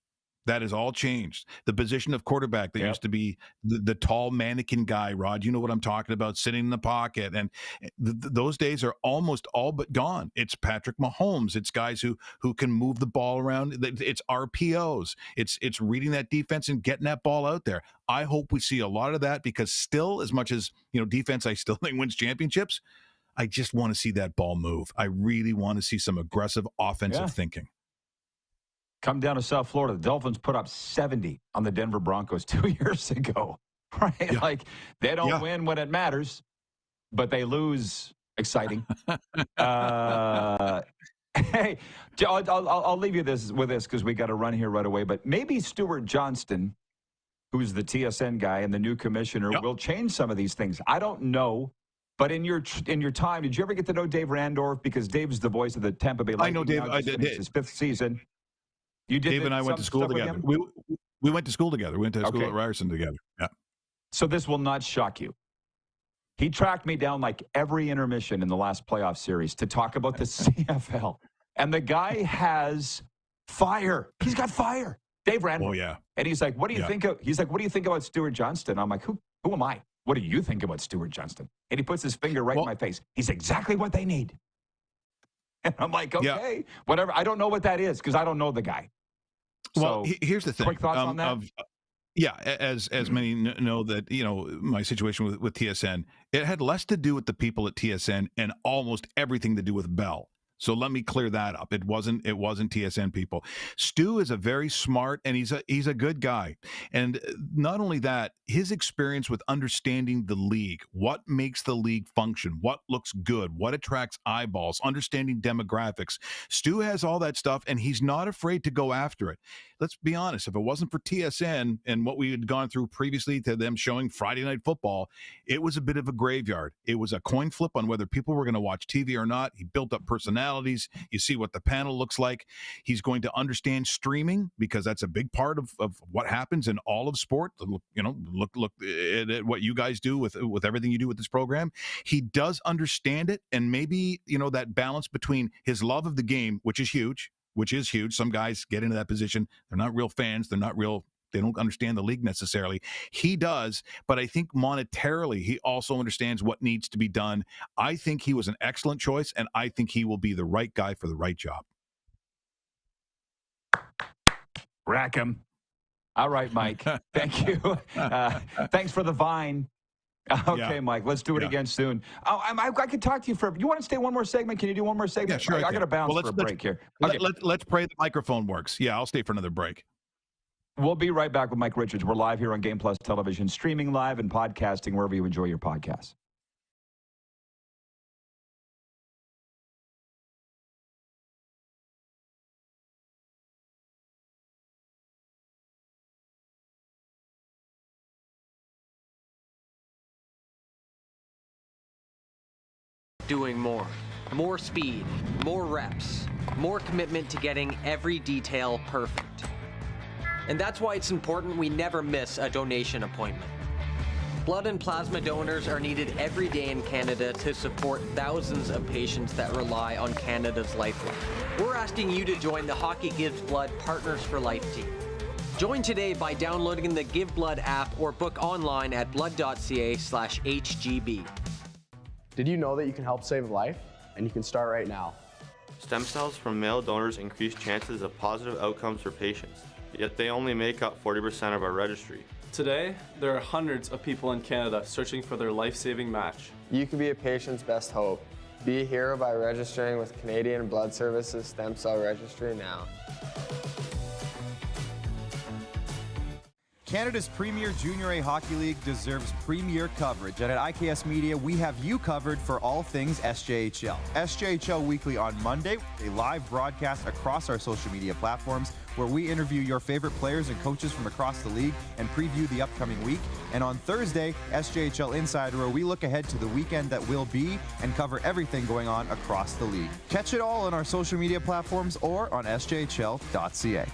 That has all changed. The position of quarterback that used to be the tall mannequin guy, Rod, you know what I'm talking about, sitting in the pocket. And those days are almost all but gone. It's Patrick Mahomes. It's guys who can move the ball around. It's RPOs. It's reading that defense and getting that ball out there. I hope we see a lot of that because still, as much as, defense I still think wins championships, I just want to see that ball move. I really want to see some aggressive offensive thinking. Come down to South Florida. The Dolphins put up 70 on the Denver Broncos 2 years ago, right? Yeah. Like, they don't win when it matters, but they lose exciting. Hey, I'll leave you with this because we got to run here right away, but maybe Stuart Johnston, who's the TSN guy and the new commissioner, will change some of these things. I don't know. But in your time, did you ever get to know Dave Randorf? Because Dave's the voice of the Tampa Bay Lightning. I know Dave. I did. His 5th season. You did. Dave and I went to school together. We went to school together. We went to school at Ryerson together. Yeah. So this will not shock you. He tracked me down like every intermission in the last playoff series to talk about the CFL. And the guy has fire. He's got fire. Dave Randolph. Oh, yeah. And he's like, what do you think of? He's like, what do you think about Stuart Johnston? I'm like, who am I? What do you think about Stuart Johnston? And he puts his finger right in my face. He's exactly what they need. And I'm like, okay, whatever. I don't know what that is because I don't know the guy. Well, So, here's the thing. quick thoughts on that? As many know that, my situation with TSN, it had less to do with the people at TSN and almost everything to do with Bell. So let me clear that up. It wasn't TSN people. Stu is a very smart and he's a good guy. And not only that, his experience with understanding the league, what makes the league function, what looks good, what attracts eyeballs, understanding demographics. Stu has all that stuff and he's not afraid to go after it. Let's be honest, if it wasn't for TSN and what we had gone through previously to them showing Friday Night Football, it was a bit of a graveyard. It was a coin flip on whether people were going to watch TV or not. He built up personalities. You see what the panel looks like. He's going to understand streaming because that's a big part of what happens in all of sport. Look at what you guys do with everything you do with this program. He does understand it, and maybe, that balance between his love of the game, which is huge. Some guys get into that position. They're not real fans. They're not real don't understand the league necessarily. He does, but I think monetarily he also understands what needs to be done. I think he was an excellent choice, and I think he will be the right guy for the right job. Rack him. All right, Mike. Thank you. Thanks for the vine. Okay, Mike, let's do it again soon. I could talk to you for. You want to stay one more segment? Can you do one more segment? Yeah, sure. I got to bounce for a break here. Okay. Let's pray the microphone works. Yeah, I'll stay for another break. We'll be right back with Mike Richards. We're live here on Game Plus Television, streaming live and podcasting wherever you enjoy your podcasts. Doing more. More speed, more reps, more commitment to getting every detail perfect. And that's why it's important we never miss a donation appointment. Blood and plasma donors are needed every day in Canada to support thousands of patients that rely on Canada's lifeline. We're asking you to join the Hockey Gives Blood Partners for Life team. Join today by downloading the Give Blood app or book online at blood.ca/HGB. Did you know that you can help save a life? And you can start right now. Stem cells from male donors increase chances of positive outcomes for patients, yet they only make up 40% of our registry. Today, there are hundreds of people in Canada searching for their life-saving match. You can be a patient's best hope. Be a hero by registering with Canadian Blood Services Stem Cell Registry now. Canada's premier Junior A Hockey League deserves premier coverage, and at IKS Media, we have you covered for all things SJHL. SJHL Weekly on Monday, a live broadcast across our social media platforms where we interview your favorite players and coaches from across the league and preview the upcoming week. And on Thursday, SJHL Insider, where we look ahead to the weekend that will be and cover everything going on across the league. Catch it all on our social media platforms or on sjhl.ca.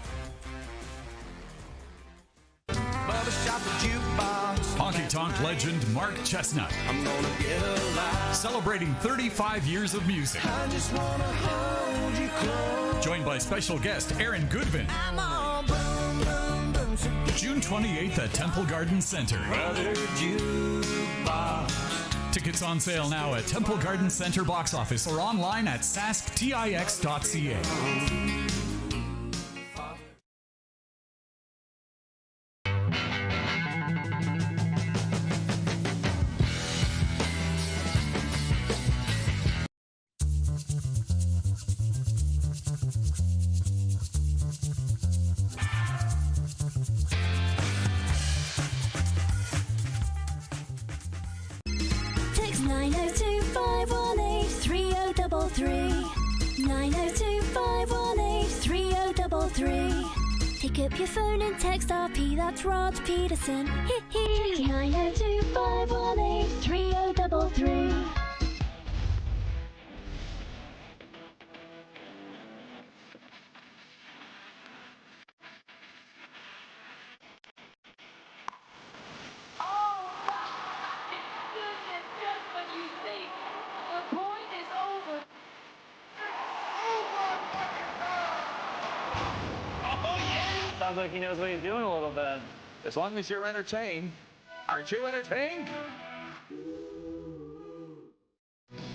Honky Tonk legend Mark Chestnut. I'm gonna get alive. Celebrating 35 years of music. I just wanna hold you close. Joined by special guest Aaron Goodvin. I'm all boom, boom, boom. June 28th at Temple Garden Center. Tickets on sale now at Temple Garden Center box office or online at sasktix.ca. Text 902-518-3033. 902-518-3033. Pick up your phone and text RP, that's Rod Pedersen. Hee hee. 902-518-3033. Sounds like he knows what he's doing a little bit. As long as you're entertained. Aren't you entertained?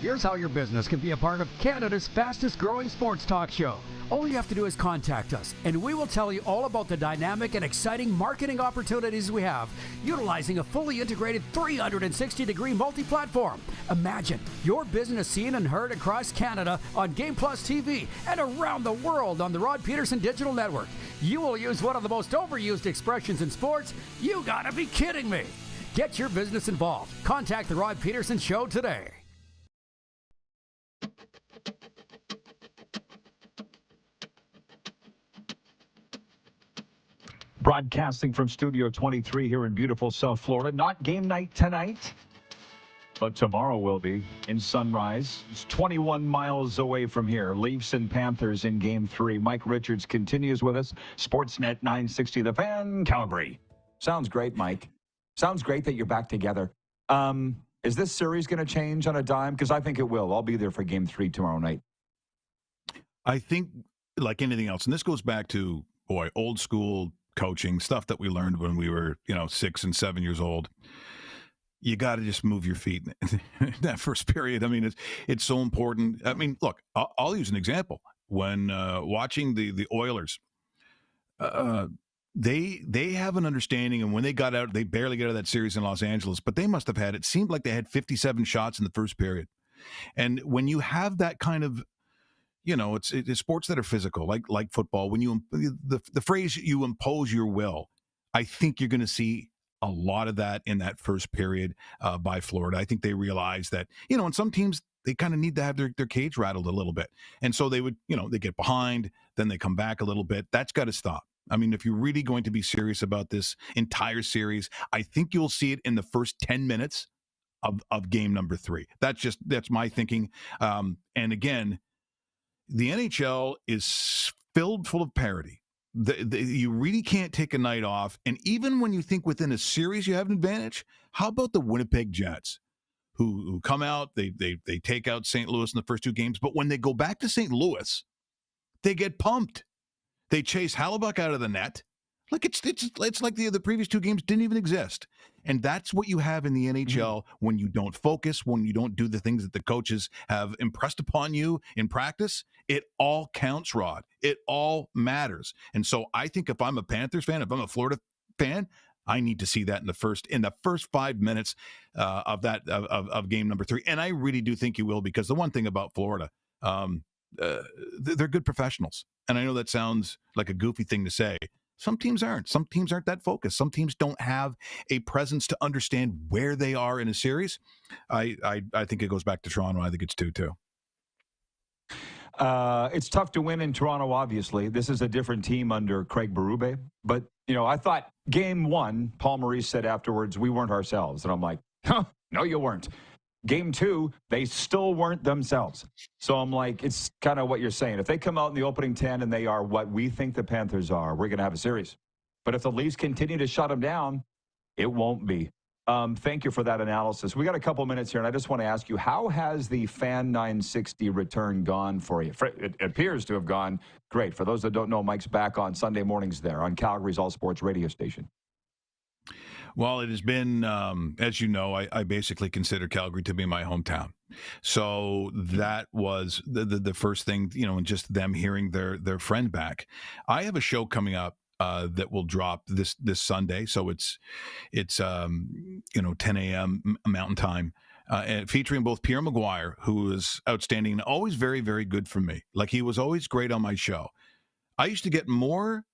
Here's how your business can be a part of Canada's fastest growing sports talk show. All you have to do is contact us, and we will tell you all about the dynamic and exciting marketing opportunities we have, utilizing a fully integrated 360-degree multi-platform. Imagine your business seen and heard across Canada on Game Plus TV and around the world on the Rod Pedersen Digital Network. You will use one of the most overused expressions in sports. You gotta be kidding me. Get your business involved. Contact the Rod Pedersen Show today. Broadcasting from Studio 23 here in beautiful South Florida. Not game night tonight, but tomorrow will be in Sunrise. It's 21 miles away from here. Leafs and Panthers in Game 3. Mike Richards continues with us. Sportsnet 960 The Fan, Calgary. Sounds great, Mike. Sounds great that you're back together. Is this series going to change on a dime? Because I think it will. I'll be there for Game 3 tomorrow night. I think, like anything else, and this goes back to, boy, old school coaching, stuff that we learned when we were, 6 and 7 years old. You got to just move your feet in that first period. I mean, it's so important. I mean, look, I'll use an example. When watching the Oilers, they have an understanding, and when they got out, they barely got out of that series in Los Angeles, but they must have had, it seemed like they had 57 shots in the first period. And when you have that kind of, it's sports that are physical, like football, when the phrase you impose your will, I think you're going to see a lot of that in that first period by Florida. I think they realize that, and some teams, they kind of need to have their cage rattled a little bit. And so they would, they get behind, then they come back a little bit. That's got to stop. I mean, if you're really going to be serious about this entire series, I think you'll see it in the first 10 minutes of game number 3. That's my thinking. And again, the NHL is filled full of parity. You really can't take a night off. And even when you think within a series you have an advantage, how about the Winnipeg Jets, who come out, they take out St. Louis in the first 2 games, but when they go back to St. Louis, they get pumped. They chase Hellebuyck out of the net. Like it's like the previous 2 games didn't even exist. And that's what you have in the NHL when you don't focus, when you don't do the things that the coaches have impressed upon you in practice. It all counts, Rod. It all matters. And so I think if I'm a Panthers fan, if I'm a Florida fan, I need to see that in the first 5 minutes of game number 3. And I really do think you will, because the one thing about Florida, they're good professionals. And I know that sounds like a goofy thing to say. Some teams aren't. Some teams aren't that focused. Some teams don't have a presence to understand where they are in a series. I think it goes back to Toronto. I think it's 2-2. It's tough to win in Toronto, obviously. This is a different team under Craig Berube. But, I thought game 1, Paul Maurice said afterwards, we weren't ourselves. And I'm like, no, you weren't. Game 2, they still weren't themselves. So I'm like, it's kind of what you're saying. If they come out in the opening 10 and they are what we think the Panthers are, we're going to have a series. But if the Leafs continue to shut them down, it won't be. Thank you for that analysis. We got a couple minutes here, and I just want to ask you, how has the Fan 960 return gone for you? It appears to have gone great. For those that don't know, Mike's back on Sunday mornings there on Calgary's All Sports radio station. Well, it has been, as you know, I basically consider Calgary to be my hometown. So that was the first thing, and just them hearing their friend back. I have a show coming up that will drop this Sunday. So it's 10 a.m. Mountain Time, and featuring both Pierre Maguire, who is outstanding and always very, very good for me. Like, he was always great on my show. I used to get more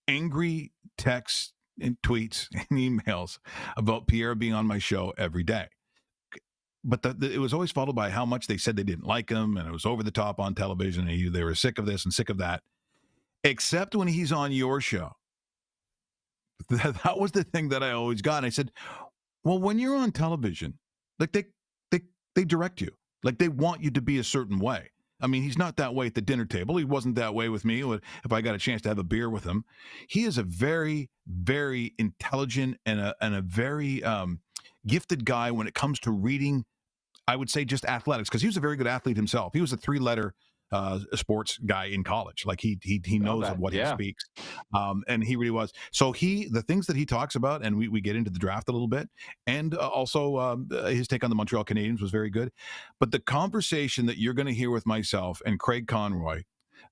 angry texts and tweets and emails about Pierre being on my show every day. But it was always followed by how much they said they didn't like him, and it was over the top on television, and they were sick of this and sick of that. Except when he's on your show. That was the thing that I always got. And I said, well, when you're on television, like they direct you. Like, they want you to be a certain way. I mean, he's not that way at the dinner table. He wasn't that way with me if I got a chance to have a beer with him. He is a very, very intelligent and a very gifted guy when it comes to reading, I would say, just athletics, because he was a very good athlete himself. He was a 3-letter sports guy in college. Like, he knows of what he speaks. And he really was. So the things that he talks about, and we get into the draft a little bit, and also his take on the Montreal Canadiens was very good. But the conversation that you're going to hear with myself and Craig Conroy,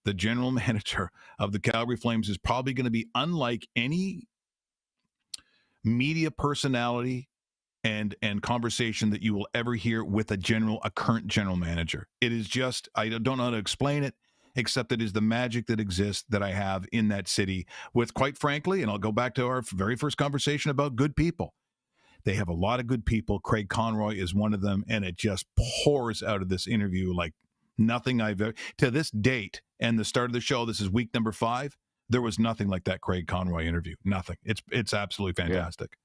the general manager of the Calgary Flames, is probably going to be unlike any media personality and conversation that you will ever hear with a current general manager. It is just, I don't know how to explain it, except it is the magic that exists that I have in that city with, quite frankly, and I'll go back to our very first conversation about good people. They have a lot of good people. Craig Conroy is one of them, and it just pours out of this interview like nothing I've ever, to this date and the start of the show. This is week number 5. There was nothing like that Craig Conroy interview. Nothing. It's absolutely fantastic. Yeah.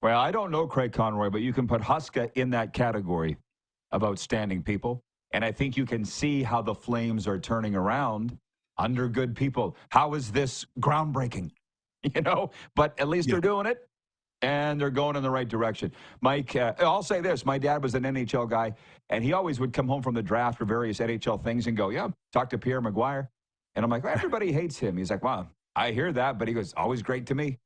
Well, I don't know Craig Conroy, but you can put Huska in that category of outstanding people. And I think you can see how the Flames are turning around under good people. How is this groundbreaking? But at least they're doing it, and they're going in the right direction. Mike, I'll say this. My dad was an NHL guy, and he always would come home from the draft for various NHL things and go, talk to Pierre Maguire. And I'm like, well, everybody hates him. He's like, wow, I hear that, but he goes, always great to me.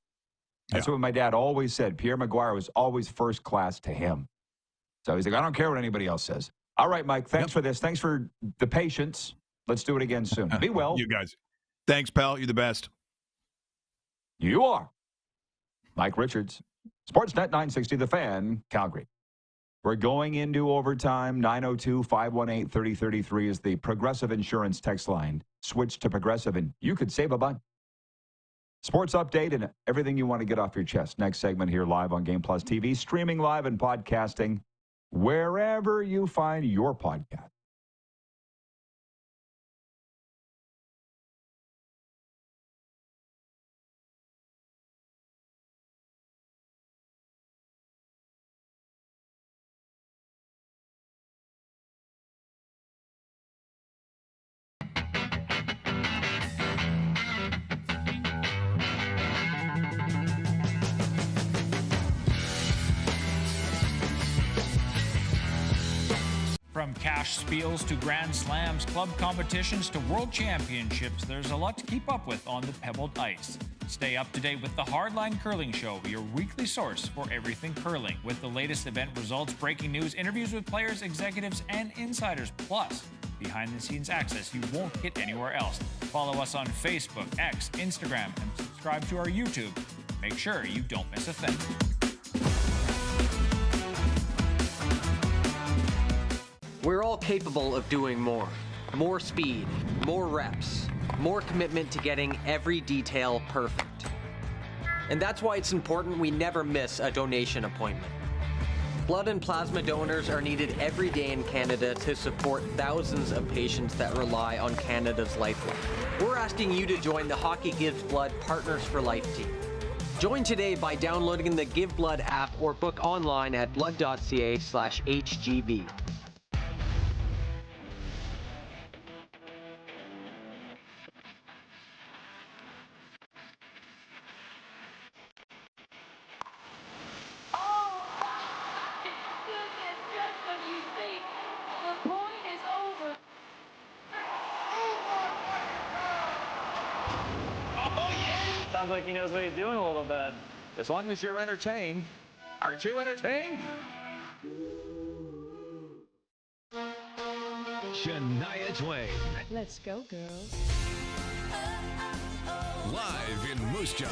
That's what my dad always said. Pierre Maguire was always first class to him. So he's like, I don't care what anybody else says. All right, Mike, thanks for this. Thanks for the patience. Let's do it again soon. Be well. You guys. Thanks, pal. You're the best. You are. Mike Richards, Sportsnet 960, The Fan, Calgary. We're going into overtime. 902-518-3033 is the Progressive Insurance text line. Switch to Progressive, and you could save a bunch. Sports update and everything you want to get off your chest. Next segment here live on Game Plus TV, streaming live and podcasting wherever you find your podcast. From cash spiels to grand slams, club competitions to world championships, there's a lot to keep up with on the pebbled ice. Stay up to date with the Hardline Curling Show, your weekly source for everything curling, with the latest event results, breaking news, interviews with players, executives, and insiders, plus behind-the-scenes access you won't get anywhere else. Follow us on Facebook, X, Instagram, and subscribe to our YouTube. Make sure you don't miss a thing. We're all capable of doing more. More speed, more reps, more commitment to getting every detail perfect. And that's why it's important we never miss a donation appointment. Blood and plasma donors are needed every day in Canada to support thousands of patients that rely on Canada's lifeline. We're asking you to join the Hockey Gives Blood Partners for Life team. Join today by downloading the Give Blood app or book online at blood.ca/HGB. Sounds like he knows what he's doing a little bit. As long as you're entertained. Aren't you entertained? Shania Twain. Let's go, girls. Live in Moose Jaw.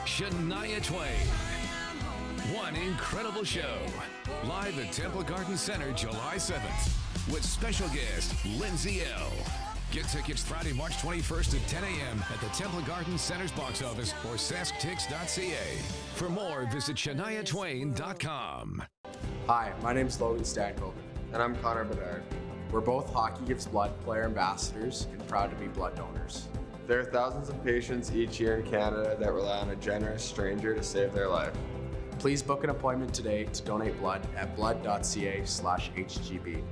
Shania Twain. One incredible show. Live at Temple Garden Center, July 7th. With special guest, Lindsay L. Get tickets Friday, March 21st at 10 a.m. at the Temple Garden Center's box office or sasktix.ca. For more, visit ShaniaTwain.com. Hi, my name's Logan Stankoven. And I'm Connor Bedard. We're both Hockey Gives Blood player ambassadors and proud to be blood donors. There are thousands of patients each year in Canada that rely on a generous stranger to save their life. Please book an appointment today to donate blood at blood.ca/HGB.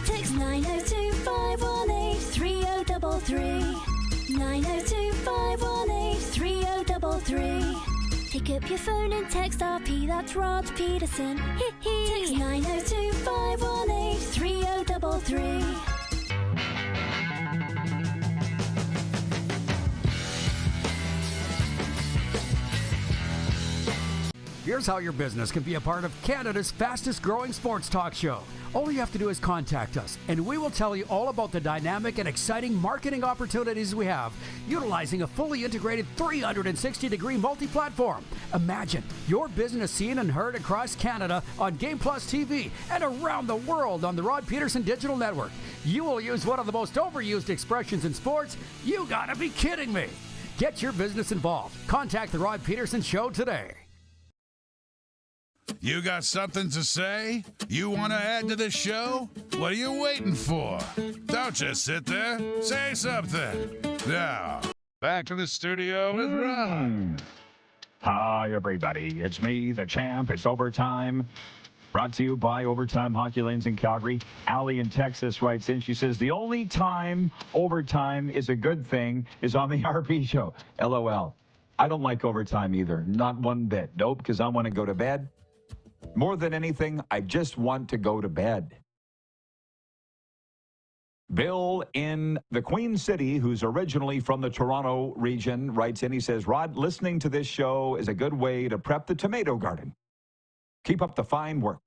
Text 902-518-3033. 902-518-3033. Pick up your phone and text RP, that's Rod Pedersen. Text 902-518-3033. Here's how your business can be a part of Canada's fastest growing sports talk show. All you have to do is contact us, and we will tell you all about the dynamic and exciting marketing opportunities we have, utilizing a fully integrated 360-degree multi-platform. Imagine your business seen and heard across Canada on Game Plus TV and around the world on the Rod Pedersen Digital Network. You will use one of the most overused expressions in sports. You gotta be kidding me. Get your business involved. Contact the Rod Pedersen Show today. You got something to say? You want to add to the show? What are you waiting for? Don't just sit there. Say something. Now, back to the studio with Ron. Hi, everybody. It's me, the champ. It's overtime. Brought to you by Overtime Hockey Lanes in Calgary. Allie in Texas writes in. She says, the only time overtime is a good thing is on the RP show. LOL. I don't like overtime either. Not one bit. Nope, because I want to go to bed. More than anything, I just want to go to bed. Bill in the Queen City, who's originally from the Toronto region, writes in. He says, Rod, listening to this show is a good way to prep the tomato garden. Keep up the fine work.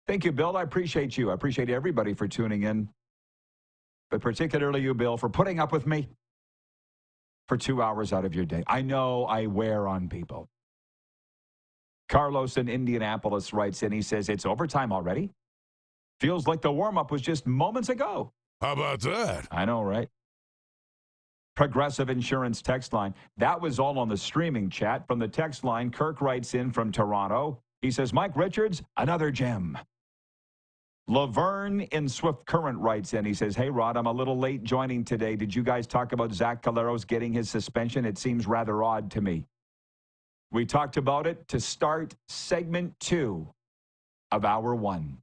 Thank you, Bill. I appreciate you. I appreciate everybody for tuning in, but particularly you, Bill, for putting up with me for 2 hours out of your day. I know I wear on people. Carlos in Indianapolis writes in. He says, it's overtime already. Feels like the warm-up was just moments ago. How about that? I know, right? Progressive Insurance text line. That was all on the streaming chat. From the text line, Kirk writes in from Toronto. He says, Mike Richards, another gem. Laverne in Swift Current writes in. He says, hey, Rod, I'm a little late joining today. Did you guys talk about Zach Caleros getting his suspension? It seems rather odd to me. We talked about it to start segment 2 of hour 1.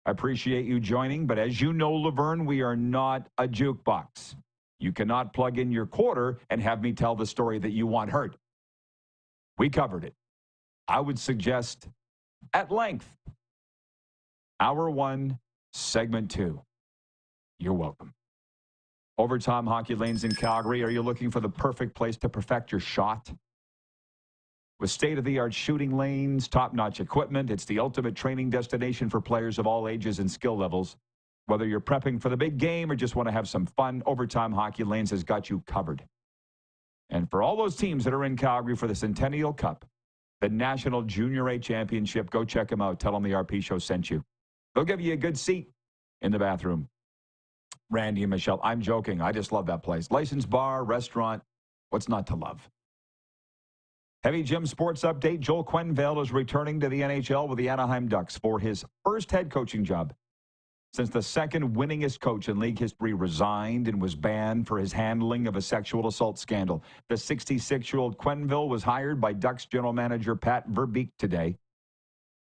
I appreciate you joining, but as you know, Laverne, we are not a jukebox. You cannot plug in your quarter and have me tell the story that you want heard. We covered it. I would suggest at length, hour 1, segment 2. You're welcome. Overtime Hockey Lanes in Calgary. Are you looking for the perfect place to perfect your shot? With state-of-the-art shooting lanes, top-notch equipment, it's the ultimate training destination for players of all ages and skill levels. Whether you're prepping for the big game or just want to have some fun, Overtime Hockey Lanes has got you covered. And for all those teams that are in Calgary for the Centennial Cup, the National Junior A Championship, go check them out. Tell them the RP Show sent you. They'll give you a good seat in the bathroom. Randy and Michelle, I'm joking. I just love that place. Licensed bar, restaurant, what's not to love? Heavy Jim Sports Update. Joel Quenneville is returning to the NHL with the Anaheim Ducks for his first head coaching job since the second winningest coach in league history resigned and was banned for his handling of a sexual assault scandal. The 66-year-old Quenneville was hired by Ducks general manager Pat Verbeek today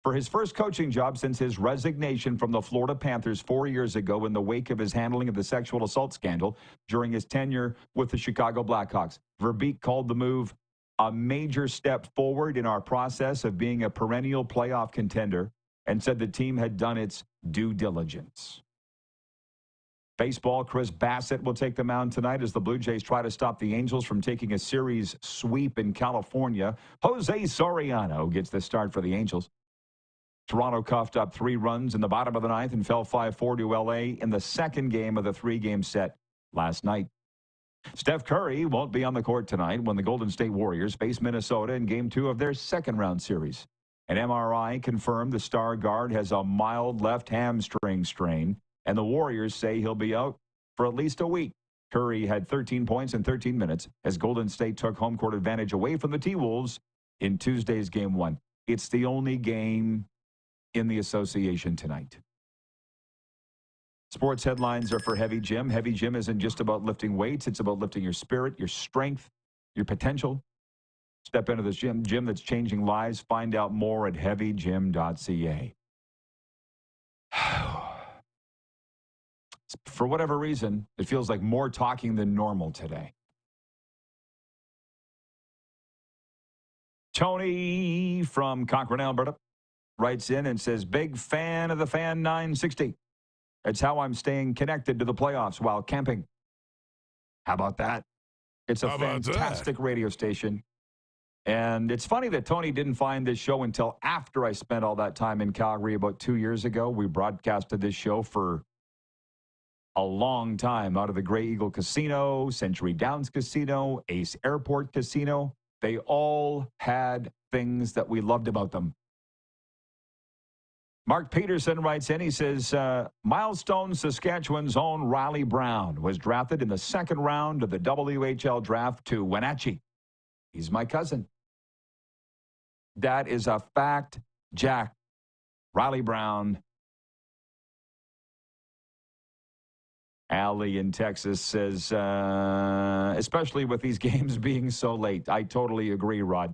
for his first coaching job since his resignation from the Florida Panthers 4 years ago in the wake of his handling of the sexual assault scandal during his tenure with the Chicago Blackhawks. Verbeek called the move a major step forward in our process of being a perennial playoff contender and said the team had done its due diligence. Baseball, Chris Bassett will take the mound tonight as the Blue Jays try to stop the Angels from taking a series sweep in California. Jose Soriano gets the start for the Angels. Toronto coughed up 3 runs in the bottom of the 9th and fell 5-4 to L.A. in the second game of the 3-game set last night. Steph Curry won't be on the court tonight when the Golden State Warriors face Minnesota in Game 2 of their second-round series. An MRI confirmed the star guard has a mild left hamstring strain, and the Warriors say he'll be out for at least a week. Curry had 13 points in 13 minutes as Golden State took home court advantage away from the T-Wolves in Tuesday's Game 1. It's the only game in the association tonight. Sports headlines are for Heavy Gym. Heavy Gym isn't just about lifting weights. It's about lifting your spirit, your strength, your potential. Step into this gym that's changing lives. Find out more at heavygym.ca. For whatever reason, it feels like more talking than normal today. Tony from Cochrane, Alberta, writes in and says, big fan of the Fan 960. It's how I'm staying connected to the playoffs while camping. How about that? It's a fantastic radio station. And it's funny that Tony didn't find this show until after I spent all that time in Calgary about 2 years ago. We broadcasted this show for a long time out of the Grey Eagle Casino, Century Downs Casino, Ace Airport Casino. They all had things that we loved about them. Mark Pedersen writes in, he says, Milestone, Saskatchewan's own Riley Brown was drafted in the second round of the WHL draft to Wenatchee. He's my cousin. That is a fact, Jack. Riley Brown. Allie in Texas says, especially with these games being so late. I totally agree, Rod.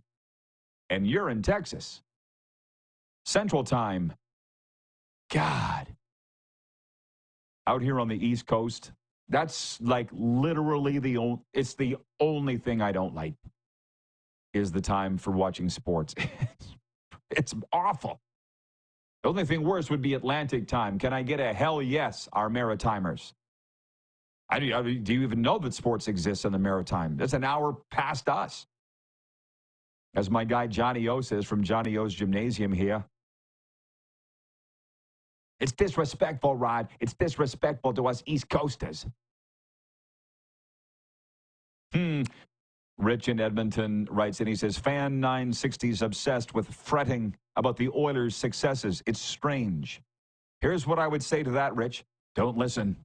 And you're in Texas. Central Time. God. Out here on the East Coast, that's like literally it's the only thing I don't like is the time for watching sports. It's awful. The only thing worse would be Atlantic time. Can I get a hell yes, our Maritimers? Do you even know that sports exists in the Maritime? That's an hour past us. As my guy Johnny O says from Johnny O's Gymnasium here. It's disrespectful, Rod. It's disrespectful to us East Coasters. Rich in Edmonton writes in, he says, Fan 960 is obsessed with fretting about the Oilers' successes. It's strange. Here's what I would say to that, Rich. Don't listen.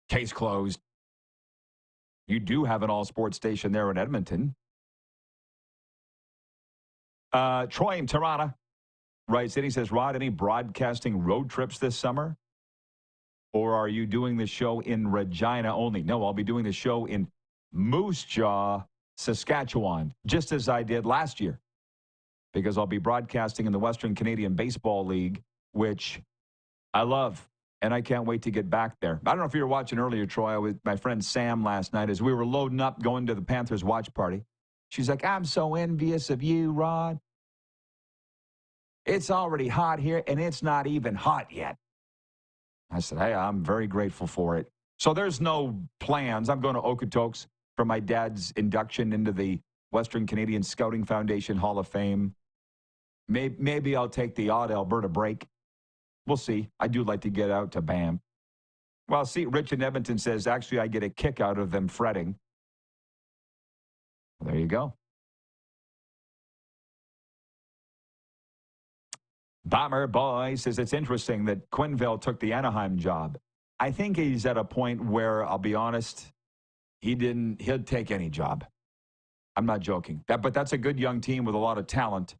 Case closed. You do have an all-sports station there in Edmonton. Troy in Toronto writes in, he says, Rod, any broadcasting road trips this summer? Or are you doing the show in Regina only? No, I'll be doing the show in Moose Jaw, Saskatchewan, just as I did last year. Because I'll be broadcasting in the Western Canadian Baseball League, which I love. And I can't wait to get back there. I don't know if you were watching earlier, Troy, with my friend Sam last night as we were loading up, going to the Panthers watch party. She's like, I'm so envious of you, Rod. It's already hot here, and it's not even hot yet. I said, hey, I'm very grateful for it. So there's no plans. I'm going to Okotoks for my dad's induction into the Western Canadian Scouting Foundation Hall of Fame. Maybe I'll take the odd Alberta break. We'll see. I do like to get out to Banff. Well, see, Rich in Edmonton says, actually, I get a kick out of them fretting. Well, there you go. Bomber Boy says it's interesting that Quenneville took the Anaheim job. I think he's at a point where, I'll be honest, he'll take any job. I'm not joking. But that's a good young team with a lot of talent.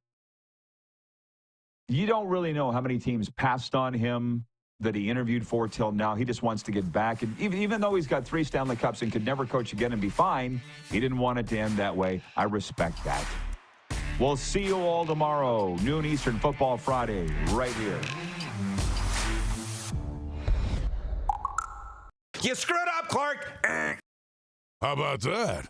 You don't really know how many teams passed on him that he interviewed for till now. He just wants to get back. And even though he's got 3 Stanley Cups and could never coach again and be fine, he didn't want it to end that way. I respect that. We'll see you all tomorrow, noon Eastern Football Friday, right here. You screwed up, Clark. How about that?